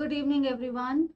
Good evening, everyone.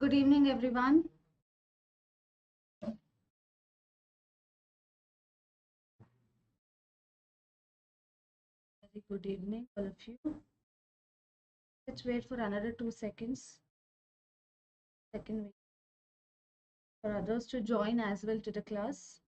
Good evening, everyone. Very good evening, all of you. Let's wait for another 2 seconds. Second, wait for others to join as well to the class.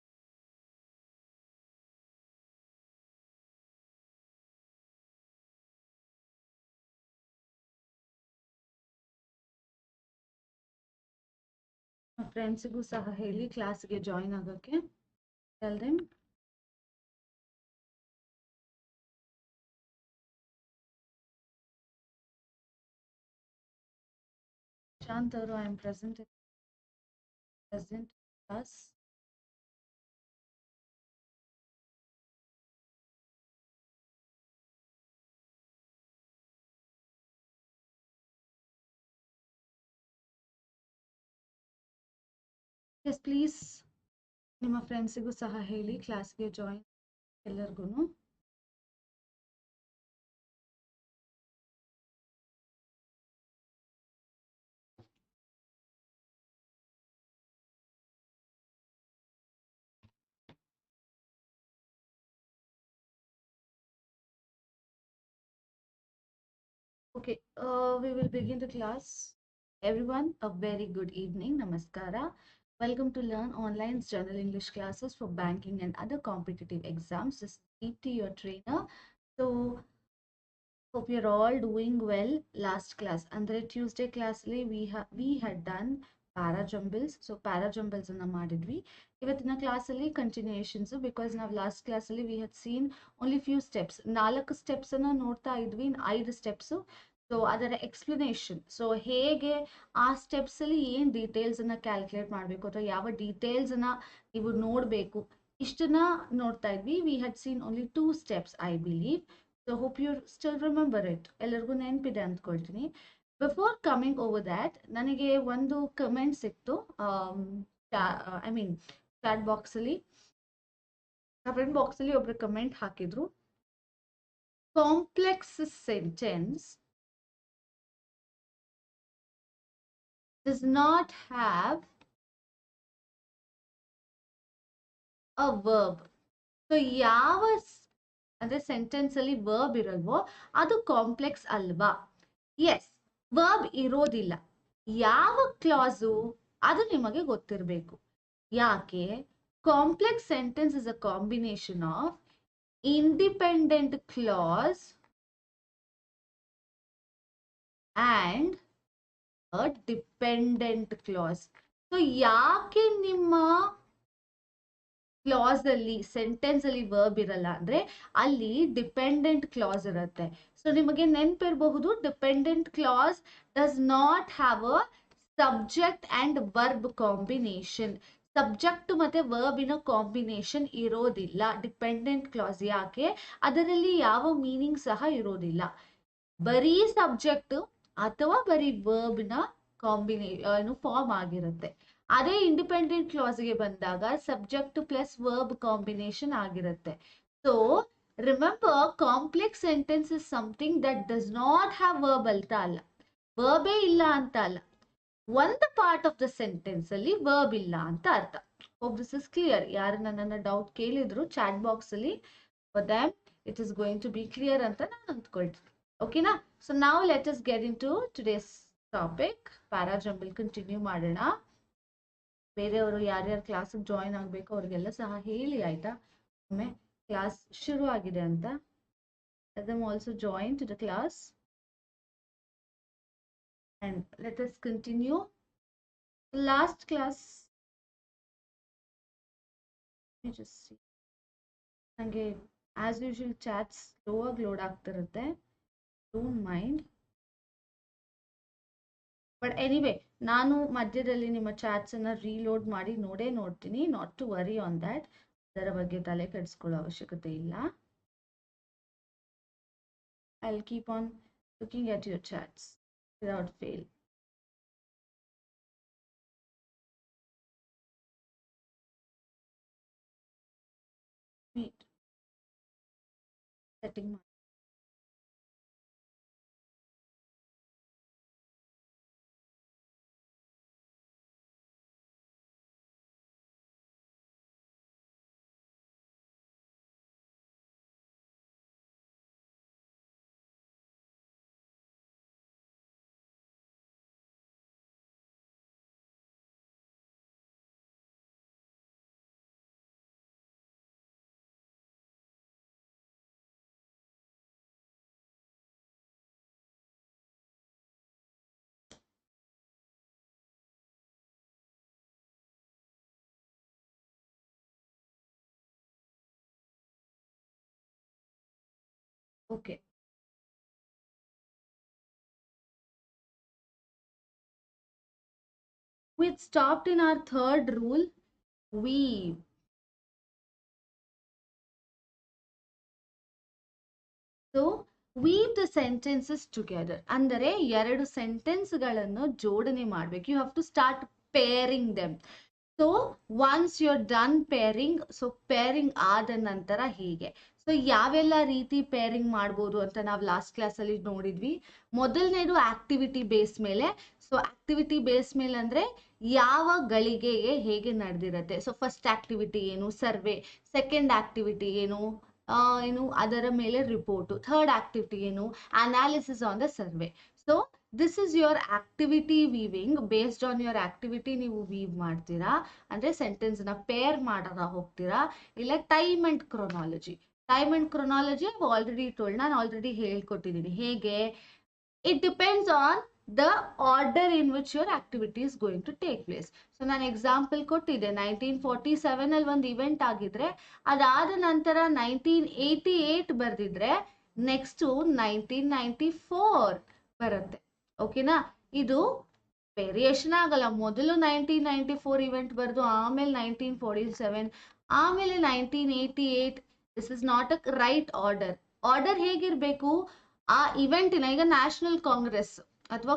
My friends ಗೂ ಸಹ ಹೇಳಿ ಕ್ಲಾಸ್ಗೆ join ಆಗೋಕ್ಕೆ. Tell them. Shant ಅವರು, I am present class. Yes, please. ನಿಮ್ಮ ಫ್ರೆಂಡ್ಸಿಗೂ ಸಹ ಹೇಳಿ ಕ್ಲಾಸ್ಗೆ ಜಾಯಿನ್ ಎಲ್ಲರಿಗೂ. Okay, we will begin the class. Everyone, a very good evening. Namaskara. Welcome to Learn Online's General English classes for banking and other competitive exams. This is Deepthi, your trainer. So, hope you're all doing well. Last class, andre Tuesday class we had done para jumbles. So, para jumbles anna madidvi. Ivattina class alli continuations because now last class alli we had seen only few steps. 4 steps anna nodta idvi in 5 steps. So ಅದರ explanation, so ಹೇಗೆ ಆ steps ಅಲ್ಲಿ ಏನ್ details ಅನ್ನ calculate ಮಾಡಬೇಕು ಅಥವಾ ಯಾವ details ಅನ್ನ ನೀವು ನೋಡಬೇಕು ಇಷ್ಟನ್ನ ನೋಡ್ತಾ ಇದ್ವಿ. We had seen only 2 steps I believe. So hope you still remember it. ಎಲ್ಲರಿಗೂ ನೆನಪಿದೆ ಅಂದ್ಕೊಳ್ತೀನಿ. ಬಿಫೋರ್ ಕಮಿಂಗ್ ಓವರ್ ದ್ಯಾಟ್, ನನಗೆ ಒಂದು ಕಮೆಂಟ್ ಸಿಕ್ತು. ಐ ಮೀನ್ ಚಾಟ್ ಬಾಕ್ಸ್ ಅಲ್ಲಿ, ಕಮೆಂಟ್ ಬಾಕ್ಸ್ ಅಲ್ಲಿ ಒಬ್ರು ಕಮೆಂಟ್ ಹಾಕಿದ್ರು. Complex sentence does not have a verb. So ಯಾವ ಅಂದ್ರೆ ಸೆಂಟೆನ್ಸ್ ಅಲ್ಲಿ ವರ್ಬ್ ಇರಲ್ವೋ ಅದು ಕಾಂಪ್ಲೆಕ್ಸ್ ಅಲ್ವಾ? ಎಸ್, ವರ್ಬ್ ಇರೋದಿಲ್ಲ. ಯಾವ ಕ್ಲಾಸು ಅದು ನಿಮಗೆ ಗೊತ್ತಿರಬೇಕು. ಯಾಕೆ? Complex sentence is a combination of independent class and a dependent clause. So ಯಾಕೆ ನಿಮ್ಮ ಕ್ಲಾಸ್ ಅಲ್ಲಿ ಸೆಂಟೆನ್ಸ್ ಅಲ್ಲಿ ವರ್ಬ್ ಇರಲ್ಲ ಅಂದ್ರೆ ಅಲ್ಲಿ ಡಿಪೆಂಡೆಂಟ್ ಕ್ಲಾಸ್ ಇರುತ್ತೆ. ಸೊ ನಿಮಗೆ ನೆನಪಿರಬಹುದು, dependent class does not have a subject and verb combination. Subject ಮತ್ತೆ ವರ್ಬಿನ ಕಾಂಬಿನೇಷನ್ ಇರೋದಿಲ್ಲ ಡಿಪೆಂಡೆಂಟ್ ಕ್ಲಾಸ್. ಯಾಕೆ? ಅದರಲ್ಲಿ ಯಾವ ಮೀನಿಂಗ್ ಸಹ ಇರೋದಿಲ್ಲ. ಬರೀ ಸಬ್ಜೆಕ್ಟ್ ಅಥವಾ ಬರೀ ವರ್ಬ್ನ ಫಾರ್ಮ್ ಆಗಿರುತ್ತೆ. ಅದೇ ಇಂಡಿಪೆಂಡೆಂಟ್ ಕ್ಲಾಸ್ಗೆ ಬಂದಾಗ ಸಬ್ಜೆಕ್ಟ್ ಪ್ಲಸ್ ವರ್ಬ್ ಕಾಂಬಿನೇಷನ್ ಆಗಿರುತ್ತೆ. So remember, complex sentence is something that does not have verb ಅಂತ ಅಲ್ಲ, ವರ್ಬೇ ಇಲ್ಲ ಅಂತ ಅಲ್ಲ, ಒಂದು ಪಾರ್ಟ್ ಆಫ್ ದ ಸೆಂಟೆನ್ಸ್ ಅಲ್ಲಿ ವರ್ಬ್ ಇಲ್ಲ ಅಂತ ಅರ್ಥ. Hope this is clear. ಯಾರು ನನ್ನನ್ನು ಡೌಟ್ ಕೇಳಿದ್ರು ಚಾಟ್ ಬಾಕ್ಸ್ ಅಲ್ಲಿ, for them it is going to be clear ಅಂತ ನಾನು ಅಂದ್ಕೊಳ್ತೀನಿ. ಓಕೆನಾ? ಸೊ ನಾವು let us get into today's topic. Para jumble continue ಮಾಡೋಣ. ಬೇರೆಯವರು ಯಾರ್ಯಾರು ಕ್ಲಾಸಿಗೆ ಜಾಯಿನ್ ಆಗಬೇಕು ಅವ್ರಿಗೆಲ್ಲ ಸಹ ಹೇಳಿ, ಆಯ್ತಾ? ಒಮ್ಮೆ ಕ್ಲಾಸ್ ಶುರು ಆಗಿದೆ ಅಂತ. Let them also join to the class and let us continue. Last class, let me just see. ನನಗೆ ಆಸ್ ಯೂಶುವಲ್ ಚಾಟ್ಸ್ ಸ್ಲೋ ಆಗಿ ಲೋಡ್ ಆಗ್ತಿರುತ್ತೆ, ಡೋಂಟ್ ಮೈಂಡ್. ಬಟ್ ಎನಿವೆ, ನಾನು ಮಧ್ಯದಲ್ಲಿ ನಿಮ್ಮ ಚಾಟ್ಸ್ ಅನ್ನ ರೀಲೋಡ್ ಮಾಡಿ ನೋಡ್ತೀನಿ. Not to worry on that. ಅದರ ಬಗ್ಗೆ ತಲೆ ಕೆಡಿಸ್ಕೊಳ್ಳೋ ಅವಶ್ಯಕತೆ ಇಲ್ಲ. I will keep on looking at your chats without fail. Wait. Setting my okay. We had stopped in our third rule, weave. So weave the sentences together. ಅಂದರೆ ಎರಡು ಸೆಂಟೆನ್ಸ್ಗಳನ್ನು ಜೋಡಣೆ ಮಾಡಬೇಕು. You have to start pairing them. So once you are done pairing, so pairing ಆದ ನಂತರ ಹೀಗೆ. So ಯಾವೆಲ್ಲ ರೀತಿ pairing ಮಾಡ್ಬೋದು ಅಂತ ನಾವು ಲಾಸ್ಟ್ ಕ್ಲಾಸಲ್ಲಿ ನೋಡಿದ್ವಿ. ಮೊದಲನೇದು ಆಕ್ಟಿವಿಟಿ ಬೇಸ್ ಮೇಲೆ. ಸೊ ಆಕ್ಟಿವಿಟಿ ಬೇಸ್ ಮೇಲೆ ಅಂದರೆ ಯಾವ ಗಳಿಗೆಗೆ ಹೇಗೆ ನಡೆದಿರುತ್ತೆ. ಸೊ ಫಸ್ಟ್ ಆಕ್ಟಿವಿಟಿ ಏನು? ಸರ್ವೆ. ಸೆಕೆಂಡ್ ಆಕ್ಟಿವಿಟಿ ಏನು? ಅದರ ಮೇಲೆ ರಿಪೋರ್ಟು. ಥರ್ಡ್ ಆಕ್ಟಿವಿಟಿ ಏನು? Analysis on the survey. So this is your activity weaving. Based on your activity ನೀವು ವೀವ್ ಮಾಡ್ತೀರಾ, ಅಂದರೆ ಸೆಂಟೆನ್ಸ್ನ ಪೇರ್ ಮಾಡ್ತಾ ಹೋಗ್ತೀರಾ. ಇಲ್ಲ time and chronology. Time and chronology already told, ನಾನು ಆಲ್ರೆಡಿ ಹೇಳ್ಕೊಟ್ಟಿದ್ದೀನಿ ಹೇಗೆ. It depends on the order in which your activity is going to take place. So ನಾನು example ಕೊಟ್ಟಿದ್ದೆ, 1947 ಅಲ್ಲಿ ಒಂದು ಇವೆಂಟ್ ಆಗಿದ್ರೆ ಅದಾದ ನಂತರ 1988 ಬರ್ದಿದ್ರೆ ನೆಕ್ಸ್ಟು 1994 ಬರುತ್ತೆ. ಓಕೆನಾ? ಇದು ವೇರಿಯೇಷನ್ ಆಗಲ್ಲ. ಮೊದಲು 1994 ಇವೆಂಟ್ ಬರ್ದು ಆಮೇಲೆ 1947, ಆಮೇಲೆ 1988. This is not a right order. Order ಹೇಗಿರ್ಬೇಕು? ಆ ಇವೆಂಟಿನ, ಈಗ ನ್ಯಾಷನಲ್ ಕಾಂಗ್ರೆಸ್ ಅಥವಾ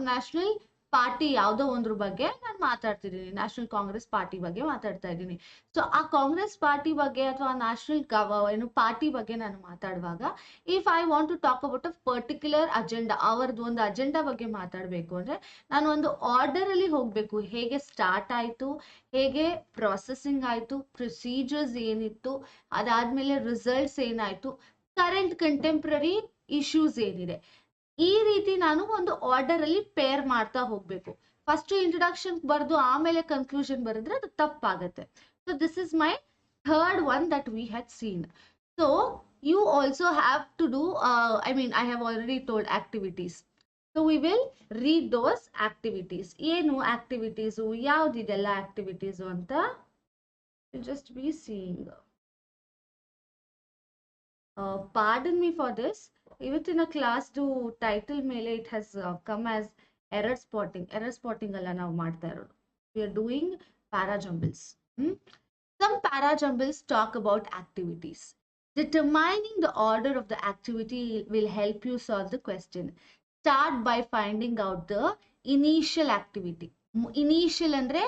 ನ್ಯಾಷನಲ್ ಪಾರ್ಟಿ ಯಾವುದೋ ಒಂದ್ರ ಬಗ್ಗೆ ನಾನು ಮಾತಾಡ್ತಿದ್ದೀನಿ, ನ್ಯಾಷನಲ್ ಕಾಂಗ್ರೆಸ್ ಪಾರ್ಟಿ ಬಗ್ಗೆ ಮಾತಾಡ್ತಾ ಇದ್ದೀನಿ. ಸೊ ಆ ಕಾಂಗ್ರೆಸ್ ಪಾರ್ಟಿ ಬಗ್ಗೆ ಅಥವಾ ನ್ಯಾಷನಲ್ ಪಾರ್ಟಿ ಬಗ್ಗೆ ನಾನು ಮಾತಾಡುವಾಗ, if I want to talk about a particular agenda, ಅವರದ್ದು ಒಂದು ಅಜೆಂಡಾ ಬಗ್ಗೆ ಮಾತಾಡಬೇಕು ಅಂದರೆ ನಾನು ಒಂದು ಆರ್ಡರ್ ಅಲ್ಲಿ ಹೋಗಬೇಕು. ಹೇಗೆ ಸ್ಟಾರ್ಟ್ ಆಯಿತು, ಹೇಗೆ ಪ್ರಾಸೆಸಿಂಗ್ ಆಯಿತು, ಪ್ರೊಸೀಜರ್ಸ್ ಏನಿತ್ತು, ಅದಾದ್ಮೇಲೆ ರಿಸಲ್ಟ್ಸ್ ಏನಾಯಿತು, ಕರೆಂಟ್ ಕಂಟೆಂಪ್ರರಿ ಇಶ್ಯೂಸ್ ಏನಿದೆ, ಈ ರೀತಿ ನಾನು ಒಂದು ಆರ್ಡರ್ ಅಲ್ಲಿ ಪೇರ್ ಮಾಡ್ತಾ ಹೋಗ್ಬೇಕು. ಫಸ್ಟ್ ಇಂಟ್ರೊಡಕ್ಷನ್ ಬರೆದು ಆಮೇಲೆ ಕನ್ಕ್ಲೂಷನ್ ಬರೆದ್ರೆ ಅದು ತಪ್ಪಾಗತ್ತೆ. So this is my third one that we had seen. So you also have to do, I have already told activities. So we will read those activities. ಏನು activities, ಯಾವುದಿದೆಲ್ಲ activities ಅಂತ just be seeing. Pardon me for this. ಇವತ್ತಿನ ಕ್ಲಾಸ್ದು title ಮೇಲೆ it has come as error spotting. Error spotting ಅಲ್ಲ ನಾವು ಮಾಡ್ತಾ ಇರೋದು. We are doing Parajumbles. Some parajumbles talk about activities. Determining the order of the activity will help you solve the question. Start by finding out the initial activity. Initial andre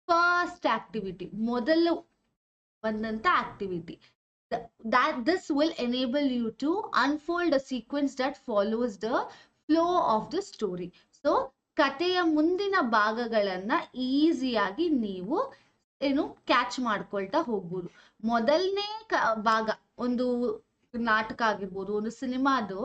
first activity. Modalu bandanta activity. That this will enable you to unfold a sequence that follows the flow of the story. So ಕಥೆಯ ಮುಂದಿನ ಭಾಗಗಳನ್ನ ಈಸಿಯಾಗಿ ನೀವು ಏನು catch ಮಾಡ್ಕೊಳ್ತಾ ಹೋಗ್ಬೋದು. ಮೊದಲನೇ ಭಾಗ ಒಂದು ನಾಟಕ ಆಗಿರ್ಬೋದು, ಒಂದು ಸಿನಿಮಾದು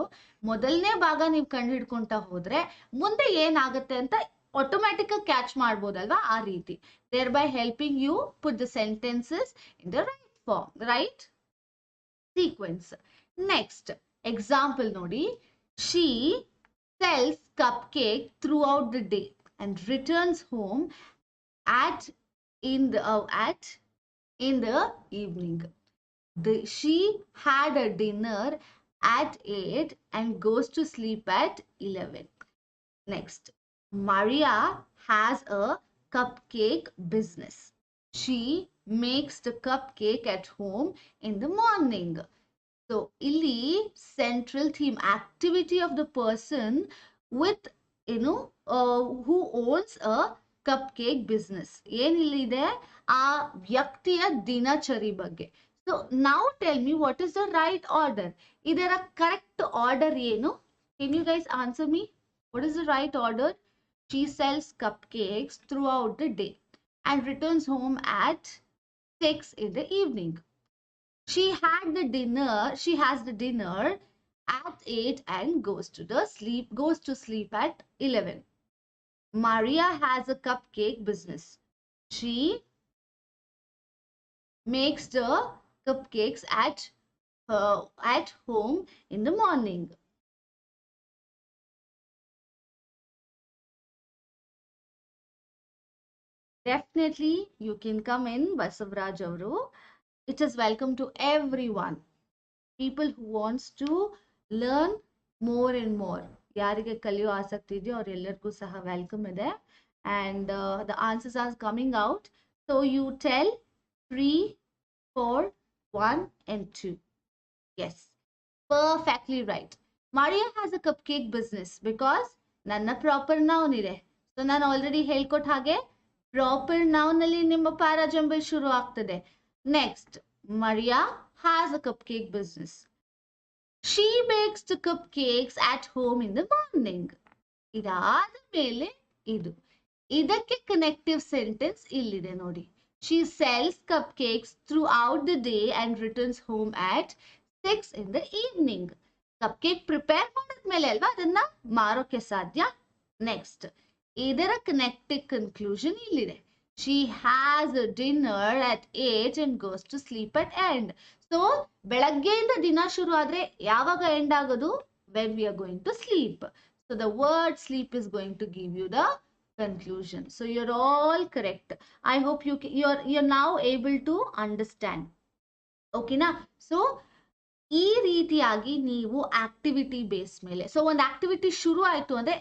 ಮೊದಲನೇ ಭಾಗ ನೀವು ಕಂಡು ಹಿಡ್ಕೊಂತ ಹೋದ್ರೆ ಮುಂದೆ ಏನಾಗುತ್ತೆ ಅಂತ ಆಟೋಮ್ಯಾಟಿಕ್ ಆಗಿ ಕ್ಯಾಚ್ ಮಾಡ್ಬೋದಲ್ವಾ, ಆ ರೀತಿ. Thereby helping you put the sentences in the right form, right sequence. Next example nodi, she sells cupcake throughout the day and returns home in the evening. She had a dinner at 8 and goes to sleep at 11. Next, Maria has a cupcake business. She makes the cupcake at home in the morning. So, illi central theme activity of the person with who owns a cupcake business. Yen illi ide aa vyaktiya dinachari bagge. So now tell me what is the right order. Idara correct order yenu? Can you guys answer me? What is the right order? She sells cupcakes throughout the day and returns home at 6 in the evening. She has the dinner at 8 and goes to sleep at 11. Maria has a cupcake business. She makes the cupcakes at home in the morning. Definitely you can come in, Basavraj avaru. It is welcome to everyone. People who wants to learn more and more. ಯಾರಿಗೆ ಕಲಿಯೋ ಆಸಕ್ತಿ ಇದೆಯೋ ಅವರೆಲ್ಲರಿಗೂ ಸಹ welcome ಇದೆ. And the answers are coming out. So you tell 3, 4, 1 and 2. Yes, perfectly right. Maria has a cupcake business because ನನ್ನ proper noun ಇದೆ. So ನಾನು already ಹೇಳ್ಕೊಟ್ಟ ಹಾಗೆ proper noun ಅಲ್ಲಿ ನಿಮ್ಮ parajumble ಶುರು ಆಗ್ತದೆ. Next, Maria has a cupcake business. She bakes the cupcakes at home in the morning. ಇದಾದ ಮೇಲೆ ಇದು. ಇದಕ್ಕೆ connective sentence ಇಲ್ಲಿದೆ ನೋಡಿ. She sells cupcakes throughout the day and returns home at 6 in the evening. Cupcake prepare ಮಾಡಿದ್ಮೇಲೆ ಅಲ್ವಾ ಅದನ್ನ ಮಾರೋಕೆ ಸಾಧ್ಯ. Next, ಇದರ connective conclusion ಇಲ್ಲಿದೆ. She has a dinner at 8 and goes to sleep at end. So, ಬೆಳಗ್ಗೆಯಿಂದ ದಿನ ಶುರು ಆದ್ರೆ ಯಾವಾಗ end ಆಗೋದು? When we are going to sleep. So, the word sleep is going to give you the conclusion. So, you're all correct. I hope you're now able to understand. Okay na? So, ಈ ರೀತಿಯಾಗಿ ನೀವು activity base ಮೇಲೆ, so ಒಂದು activity ಶುರು ಆಯ್ತು ಅಂದ್ರೆ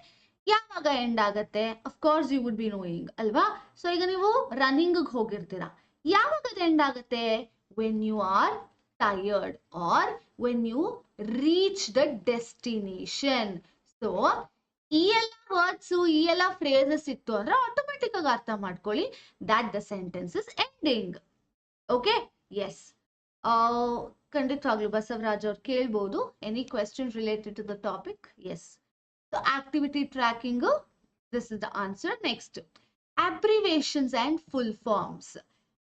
ಯಾವಾಗ end ಆಗತ್ತೆ? Of course you would be knowing ಅಲ್ವಾ? ಸೊ ಈಗ ನೀವು ರನ್ನಿಂಗ್ ಹೋಗಿರ್ತೀರಾ, ಯಾವಾಗ ಅದು ಎಂಡ್ ಆಗತ್ತೆ? When you are tired or when you reach the destination. So ಈ ಎಲ್ಲ ವರ್ಡ್ಸ್, ಈ ಎಲ್ಲ ಫ್ರೇಸಸ್ ಇತ್ತು ಅಂದ್ರೆ ಆಟೋಮೆಟಿಕ್ ಆಗಿ ಅರ್ಥ ಮಾಡ್ಕೊಳ್ಳಿ that the sentence is ending. Okay, yes, ಖಂಡಿತವಾಗ್ಲು ಬಸವರಾಜ್ ಅವ್ರು ಕೇಳ್ಬೋದು. Any question related to the topic? Yes. So activity tracking, this is the answer. Next, abbreviations and full forms.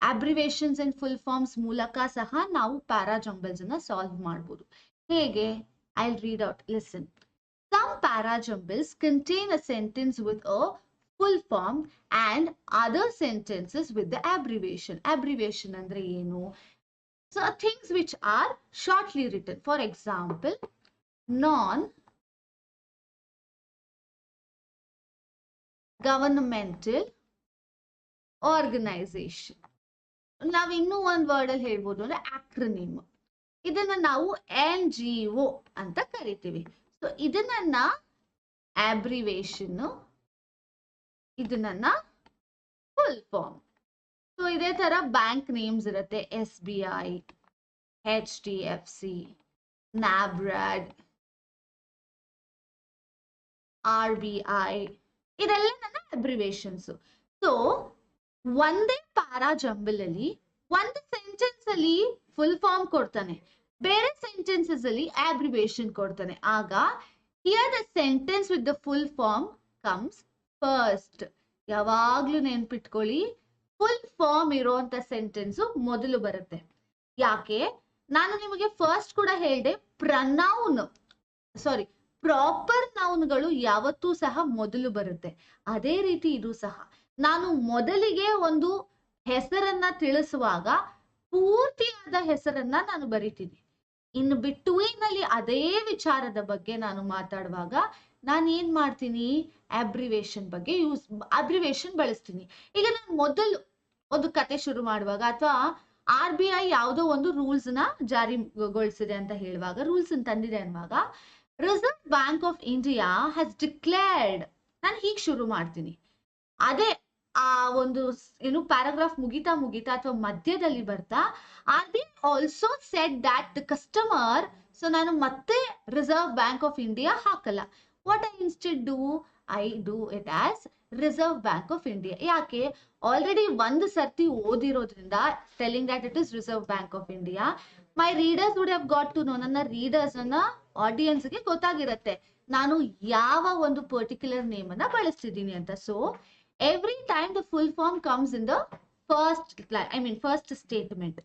Abbreviations and full forms ಮೂಲಕ ಸಹ ನಾವು parajumbles ಅನ್ನ solve ಮಾಡಬಹುದು. ಹೇಗೆ? I'll read out. Listen. Some parajumbles contain a sentence with a full form and other sentences with the abbreviation. Abbreviation ಅಂದ್ರೆ ಏನು? So things which are shortly written. For example, non-governmental organization. ನಾವು ಇನ್ನೂ ಒಂದು word ಅಲ್ಲಿ ಹೇಳ್ಬೋದು ಅಂದ್ರೆ acronym. ಇದನ್ನ ನಾವು NGO ಅಂತ ಕರಿತೀವಿ. ಸೊ ಇದನ್ನ abbreviation, ಇದನ್ನ full form. ಸೊ ಇದೇ ತರ ಬ್ಯಾಂಕ್ ನೇಮ್ಸ್ ಇರುತ್ತೆ, SBI, HDFC, NABRAD, RBI, ಇದೆಲ್ಲ ನನ್ನ ಅಬ್ರಿವೇಷನ್ಸ್. ಸೊ ಒಂದೇ ಪ್ಯಾರಾ ಜಂಬಲ್ ಅಲ್ಲಿ ಒಂದು ಸೆಂಟೆನ್ಸ್ ಅಲ್ಲಿ ಫುಲ್ ಫಾರ್ಮ್ ಕೊಡ್ತಾನೆ, ಬೇರೆ ಸೆಂಟೆನ್ಸಸ್ ಅಲ್ಲಿ ಅಬ್ರಿವೇಷನ್ ಕೊಡ್ತಾನೆ. ಆಗ here the sentence with the full form comes first. ಯಾವಾಗ್ಲೂ ನೆನ್ಪಿಟ್ಕೊಳ್ಳಿ, ಫುಲ್ ಫಾರ್ಮ್ ಇರುವಂತ ಸೆಂಟೆನ್ಸ್ ಮೊದಲು ಬರುತ್ತೆ. ಯಾಕೆ? ನಾನು ನಿಮಗೆ ಫಸ್ಟ್ ಕೂಡ ಹೇಳಿದೆ, ಪ್ರಾಪರ್ ನೌನ್ಗಳು ಯಾವತ್ತೂ ಸಹ ಮೊದಲು ಬರುತ್ತೆ. ಅದೇ ರೀತಿ ಇದು ಸಹ ನಾನು ಮೊದಲಿಗೆ ಒಂದು ಹೆಸರನ್ನ ತಿಳಿಸುವಾಗ ಪೂರ್ತಿಯಾದ ಹೆಸರನ್ನ ನಾನು ಬರಿತೀನಿ. ಇನ್ನು ಬಿಟ್ವೀನ್ ಅಲ್ಲಿ ಅದೇ ವಿಚಾರದ ಬಗ್ಗೆ ನಾನು ಮಾತಾಡುವಾಗ ನಾನು ಏನ್ ಮಾಡ್ತೀನಿ, ಅಬ್ರಿವೇಷನ್ ಬಳಸ್ತೀನಿ. ಈಗ ನಾನು ಮೊದಲು ಒಂದು ಕತೆ ಶುರು ಮಾಡುವಾಗ ಅಥವಾ RBI ಯಾವುದೋ ಒಂದು ರೂಲ್ಸ್ ನ ಜಾರಿಗೊಳಿಸಿದೆ ಅಂತ ಹೇಳುವಾಗ, ರೂಲ್ಸ್ ತಂದಿದೆ ಅನ್ನುವಾಗ, reserve Bank of India has declared, ನಾನು ಹೀಗೆ ಶುರು ಮಾಡ್ತೀನಿ. ಅದೇ ಆ ಒಂದು ಪ್ಯಾರಾಗ್ರಾಫ್ ಮುಗಿತಾ ಅಥವಾ ಮಧ್ಯದಲ್ಲಿ ಬರ್ತಾ RBI also said that the customer, so ನಾನು ಮತ್ತೆ ರಿಸರ್ವ್ ಬ್ಯಾಂಕ್ ಆಫ್ ಇಂಡಿಯಾ ಹಾಕಲ್ಲ. What I instead do, I do it as Reserve Bank of India. ಯಾಕೆ? ಆಲ್ರೆಡಿ ಒಂದು ಸರ್ತಿ ಓದಿರೋದ್ರಿಂದ, telling that it is Reserve Bank of India, my readers would have got to know, ನನ್ನ readers, ನನ್ನ ಆಡಿಯನ್ಸ್ಗೆ ಗೊತ್ತಾಗಿರುತ್ತೆ ನಾನು ಯಾವ ಒಂದು ಪರ್ಟಿಕ್ಯುಲರ್ ನೇಮ್ ಅನ್ನ ಬಳಸ್ತಿದ್ದೀನಿ ಅಂತ. So every time the full form comes in the first statement,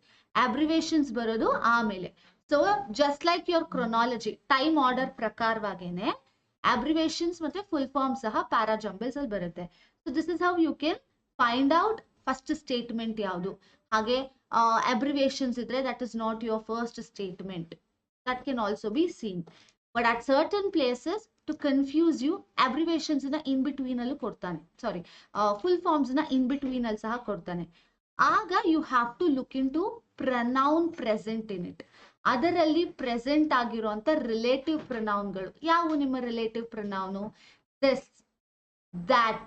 abbreviations ಬರೋದು ಆಮೇಲೆ. So just like your chronology, time order ಪ್ರಕಾರವಾಗೇನೆ abbreviations ಮತ್ತೆ ಫುಲ್ ಫಾರ್ಮ್ ಸಹ ಪ್ಯಾರಾ ಜಂಬಲ್ಸ್ ಅಲ್ಲಿ ಬರುತ್ತೆ. So this is how you can find out first statement ಯಾವುದು. ಹಾಗೆ abbreviations ಇದ್ರೆ that is not your first statement, that can also be seen. But at certain places, to confuse you, abbreviations na in between allu kodtane, full forms na in between al saha kodtane. Aga you have to look into pronoun present in it. Adaralli present ಆಗಿರುವಂತ relative pronoun ಗಳು ಯಾವು? ನಿಮ್ಮ relative pronoun this, that,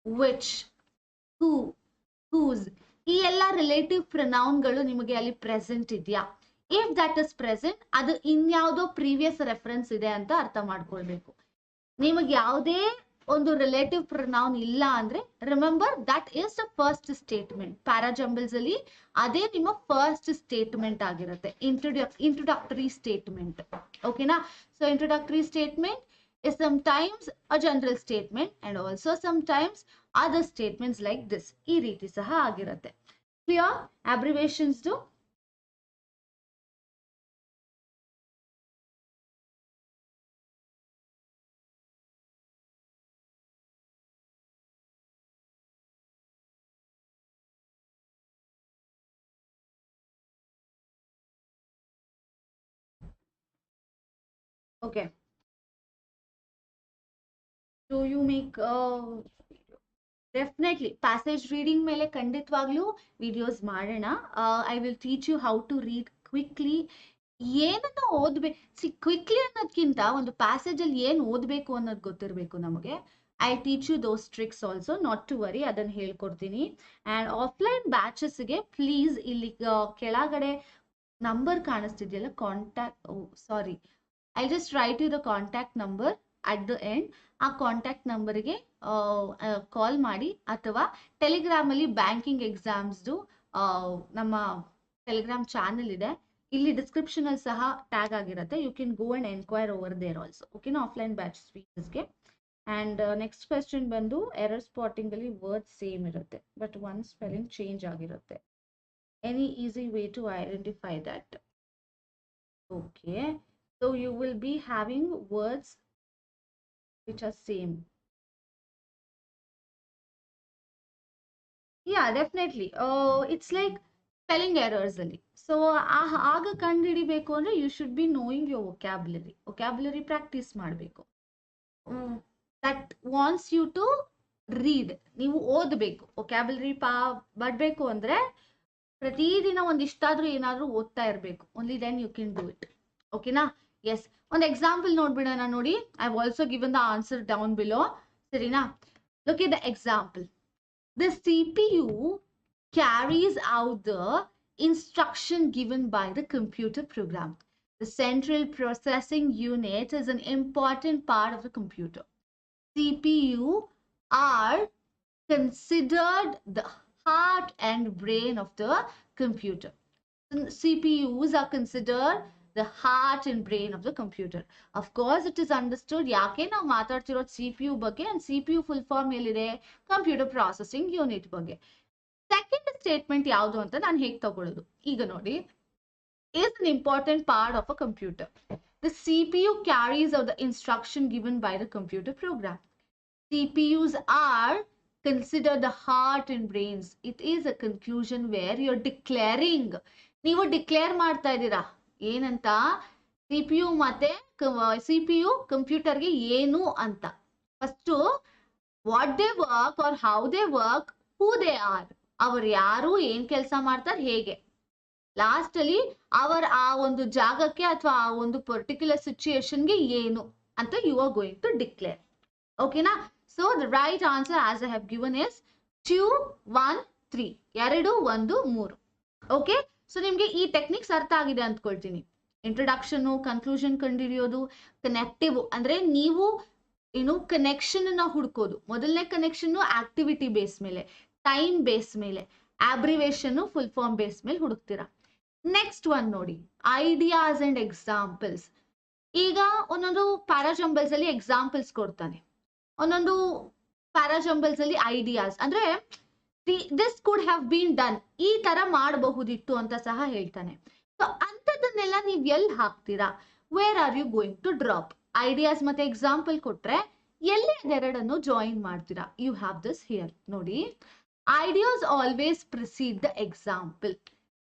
which, who, whose, ಈ ಎಲ್ಲ relative pronoun ಗಳು ನಿಮಗೆ ಅಲ್ಲಿ present ಇದೆಯಾ? ಇಫ್ ದಟ್ ಇಸ್ ಪ್ರೆಸೆಂಟ್, ಅದು ಇನ್ಯಾವುದೋ ಪ್ರೀವಿಯಸ್ ರೆಫರೆನ್ಸ್ ಇದೆ ಅಂತ ಅರ್ಥ ಮಾಡ್ಕೊಳ್ಬೇಕು. ನಿಮಗೆ ಯಾವುದೇ ಒಂದು ರಿಲೇಟಿವ್ ಪ್ರೊನೌನ್ ಇಲ್ಲ ಅಂದ್ರೆ, remember that is the first statement. Para jumbles ಅಲ್ಲಿ ಅದೇ ನಿಮ್ಮ ಫಸ್ಟ್ ಸ್ಟೇಟ್ಮೆಂಟ್ ಆಗಿರುತ್ತೆ, ಇಂಟ್ರೊಡಕ್ಟರಿ ಸ್ಟೇಟ್ಮೆಂಟ್. ಓಕೆನಾ? So introductory statement is sometimes a general statement and also sometimes other statements like this. ಈ ರೀತಿ ಸಹ ಆಗಿರುತ್ತೆ. Clear? Abbreviations do. Okay. Do you make definitely passage reading ಮೇಲೆ ಖಂಡಿತವಾಗ್ಲೂ ವಿಡಿಯೋಸ್ ಮಾಡೋಣ. I will teach you how to read quickly. ಏನನ್ನ ಓದ್ಬೇಕು, quickly ಅನ್ನೋದ್ಕಿಂತ ಒಂದು ಪ್ಯಾಸೇಜ್ ಅಲ್ಲಿ ಏನ್ ಓದ್ಬೇಕು ಅನ್ನೋದು ಗೊತ್ತಿರಬೇಕು ನಮಗೆ. I teach you those tricks also, not to worry, ಅದನ್ನ ಹೇಳ್ಕೊಡ್ತೀನಿ. ಅಂಡ್ ಆಫ್ಲೈನ್ ಬ್ಯಾಚಸ್ಗೆ ಪ್ಲೀಸ್ ಇಲ್ಲಿ ಕೆಳಗಡೆ ನಂಬರ್ ಕಾಣಿಸ್ತಿದೆಯಲ್ಲ, I just write you the contact number at the end. ಆ ಕಾಂಟ್ಯಾಕ್ಟ್ ನಂಬರ್ಗೆ ಕಾಲ್ ಮಾಡಿ, ಅಥವಾ ಟೆಲಿಗ್ರಾಮ್ ಅಲ್ಲಿ ಬ್ಯಾಂಕಿಂಗ್ ಎಕ್ಸಾಮ್ಸ್ದು ನಮ್ಮ ಟೆಲಿಗ್ರಾಮ್ ಚಾನೆಲ್ ಇದೆ, ಇಲ್ಲಿ ಡಿಸ್ಕ್ರಿಪ್ಷನ್ ಅಲ್ಲಿ ಸಹ ಟ್ಯಾಗ್ ಆಗಿರುತ್ತೆ. You can go and enquire over there also. ಓಕೆನಾ? ಆಫ್ಲೈನ್ ಬ್ಯಾಚ್ ಫೀಸ್ಗೆ. ಅಂಡ್ ನೆಕ್ಸ್ಟ್ ಕ್ವೆಶ್ಚನ್ ಬಂದು, ಎರರ್ ಸ್ಪಾಟಿಂಗ್ ಅಲ್ಲಿ ವರ್ಡ್ ಸೇಮ್ ಇರುತ್ತೆ ಬಟ್ ಒನ್ ಸ್ಪೆಲ್ಲಿಂಗ್ ಚೇಂಜ್ ಆಗಿರುತ್ತೆ. Any easy way to identify that? Okay, so you will be having words which are same. Yeah, definitely. It's like spelling errors ಅಲ್ಲಿ. So ಆಗ ಕಂಡುಹಿಡಿಬೇಕು ಅಂದ್ರೆ you should be knowing your vocabulary practice ಮಾಡಬೇಕು. That wants you to read. ನೀವು ಓದಬೇಕು, vocabulary ಬರಬೇಕು ಅಂದ್ರೆ ಪ್ರತಿದಿನ ಒಂದಿಷ್ಟಾದ್ರೂ ಏನಾದ್ರೂ ಓದ್ತಾ ಇರಬೇಕು. Only then you can do it. ಓಕೆನಾ? ಎಸ್, ಒಂದು ಎಕ್ಸಾಂಪಲ್ ನೋಡ್ಬಿಡೋಣ. ನೋಡಿ, I have also given the answer down below. ಸರಿನಾ? Look at the example. The CPU carries out the instruction given by the computer program. The central processing unit is an important part of the computer. CPU are considered the heart and brain of the computer. CPUs are considered the heart and brain of the computer. Of course, it is understood ಯಾಕೆ ನಾವು ಮಾತಾಡ್ತಿರೋದು CPU ಬಗ್ಗೆ and CPU full form ಎಲ್ಲಿದೆ computer processing unit ಬಗ್ಗೆ. Second statement ಯಾವುದು ಅಂತ ನಾನು ಹೇಗೆ ತಗೊಳ್ಳೋದು ಈಗ ನೋಡಿ, is an important part of a computer. The CPU carries out the instruction given by the computer program. CPUs are considered the heart and brains. It is a conclusion where you're declaring. ನೀವು declare ಮಾಡ್ತಾ ಇದ್ದೀರಾ ಏನಂತ, CPU ಮತ್ತೆ CPU ಕಂಪ್ಯೂಟರ್ಗೆ ಏನು ಅಂತ. First what they work or how they work, who they are, ಅವ್ರು ಯಾರು, ಏನ್ ಕೆಲಸ ಮಾಡ್ತಾರೆ, ಹೇಗೆ. ಲಾಸ್ಟ್ ಅಲ್ಲಿ ಅವರ ಆ ಒಂದು ಜಾಗಕ್ಕೆ ಅಥವಾ ಆ ಒಂದು ಪರ್ಟಿಕ್ಯುಲರ್ ಸಿಚುಯೇಷನ್ಗೆ ಏನು ಅಂತ you are going to declare. ಓಕೆನಾ? So the right answer as I have given is 2 1 3, 2 1 3. Okay, so ನಿಮ್ಗೆ ಈ ಟೆಕ್ನಿಕ್ಸ್ ಅರ್ಥ ಆಗಿದೆ ಅಂದ್ಕೊಳ್ತೀನಿ. ಇಂಟ್ರೊಡಕ್ಷನ್, ಕನ್ಕ್ಲೂಷನ್ ಕಂಡುಹಿಡಿಯೋದು, ಕನೆಕ್ಟಿವ್ ಅಂದ್ರೆ ನೀವು ಏನು ಕನೆಕ್ಷನ್ ನ ಹುಡ್ಕೋದು. ಮೊದಲನೇ ಕನೆಕ್ಷನ್ ಆಕ್ಟಿವಿಟಿ ಬೇಸ್ ಮೇಲೆ, ಟೈಮ್ ಬೇಸ್ ಮೇಲೆ, ಅಬ್ರಿವೇಷನ್ ಫುಲ್ ಫಾರ್ಮ್ ಬೇಸ್ ಮೇಲೆ ಹುಡುಕ್ತೀರಾ. ನೆಕ್ಸ್ಟ್ ಒನ್ ನೋಡಿ, ಐಡಿಯಾಸ್ ಅಂಡ್ ಎಕ್ಸಾಂಪಲ್ಸ್. ಈಗ ಒಂದೊಂದು ಪ್ಯಾರಾಜಂಬಲ್ಸ್ ಅಲ್ಲಿ ಎಕ್ಸಾಂಪಲ್ಸ್ ಕೊಡ್ತಾನೆ, ಒಂದೊಂದು ಪ್ಯಾರಾಜಂಬಲ್ಸ್ ಅಲ್ಲಿ ಐಡಿಯಾಸ್ ಅಂದ್ರೆ this could have been done, ಈ ತರ ಮಾಡಬಹುದಿತ್ತು ಅಂತ ಸಹ ಹೇಳ್ತಾನೆ. ಸೊ ಅಂತದನ್ನೆಲ್ಲ ನೀವ್ ಎಲ್ಲಿ ಹಾಕ್ತೀರಾ, where are you going to drop? Ideas ಮತ್ತೆ ಎಕ್ಸಾಂಪಲ್ ಕೊಟ್ರೆ ಎಲ್ಲಿ ಅದೆರಡನ್ನು ಜಾಯಿನ್ ಮಾಡ್ತೀರಾ? ಯು ಹ್ಯಾವ್ ದಿಸ್ ಹಿಯರ್ ನೋಡಿ. Ideas always precede the example.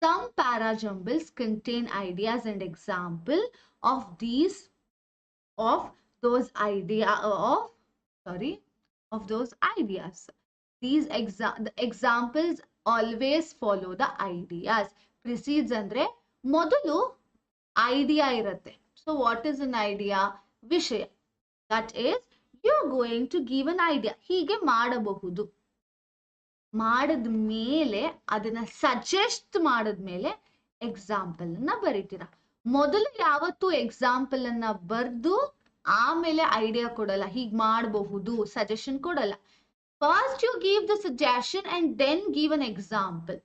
Some parajumbles contain ideas and example of those ideas. These the examples always follow the ideas. Precedes andre modulu idea irutte. So what is an idea? Vishaya. That is, you are going to give an idea. ಹೀಗೆ ಮಾಡಬಹುದು. ಮಾಡಿದ್ಮೇಲೆ ಅದನ್ನ suggest ಮಾಡಿದ್ಮೇಲೆ example ಅನ್ನ ಬರೀತೀರಾ. ಮೊದಲು ಯಾವತ್ತು example ಅನ್ನ ಬರ್ದು ಆಮೇಲೆ ಐಡಿಯಾ ಕೊಡಲ್ಲ, ಹೀಗ್ ಮಾಡಬಹುದು ಸಜೆಷನ್ ಕೊಡಲ್ಲ. First you give the suggestion and then give an example.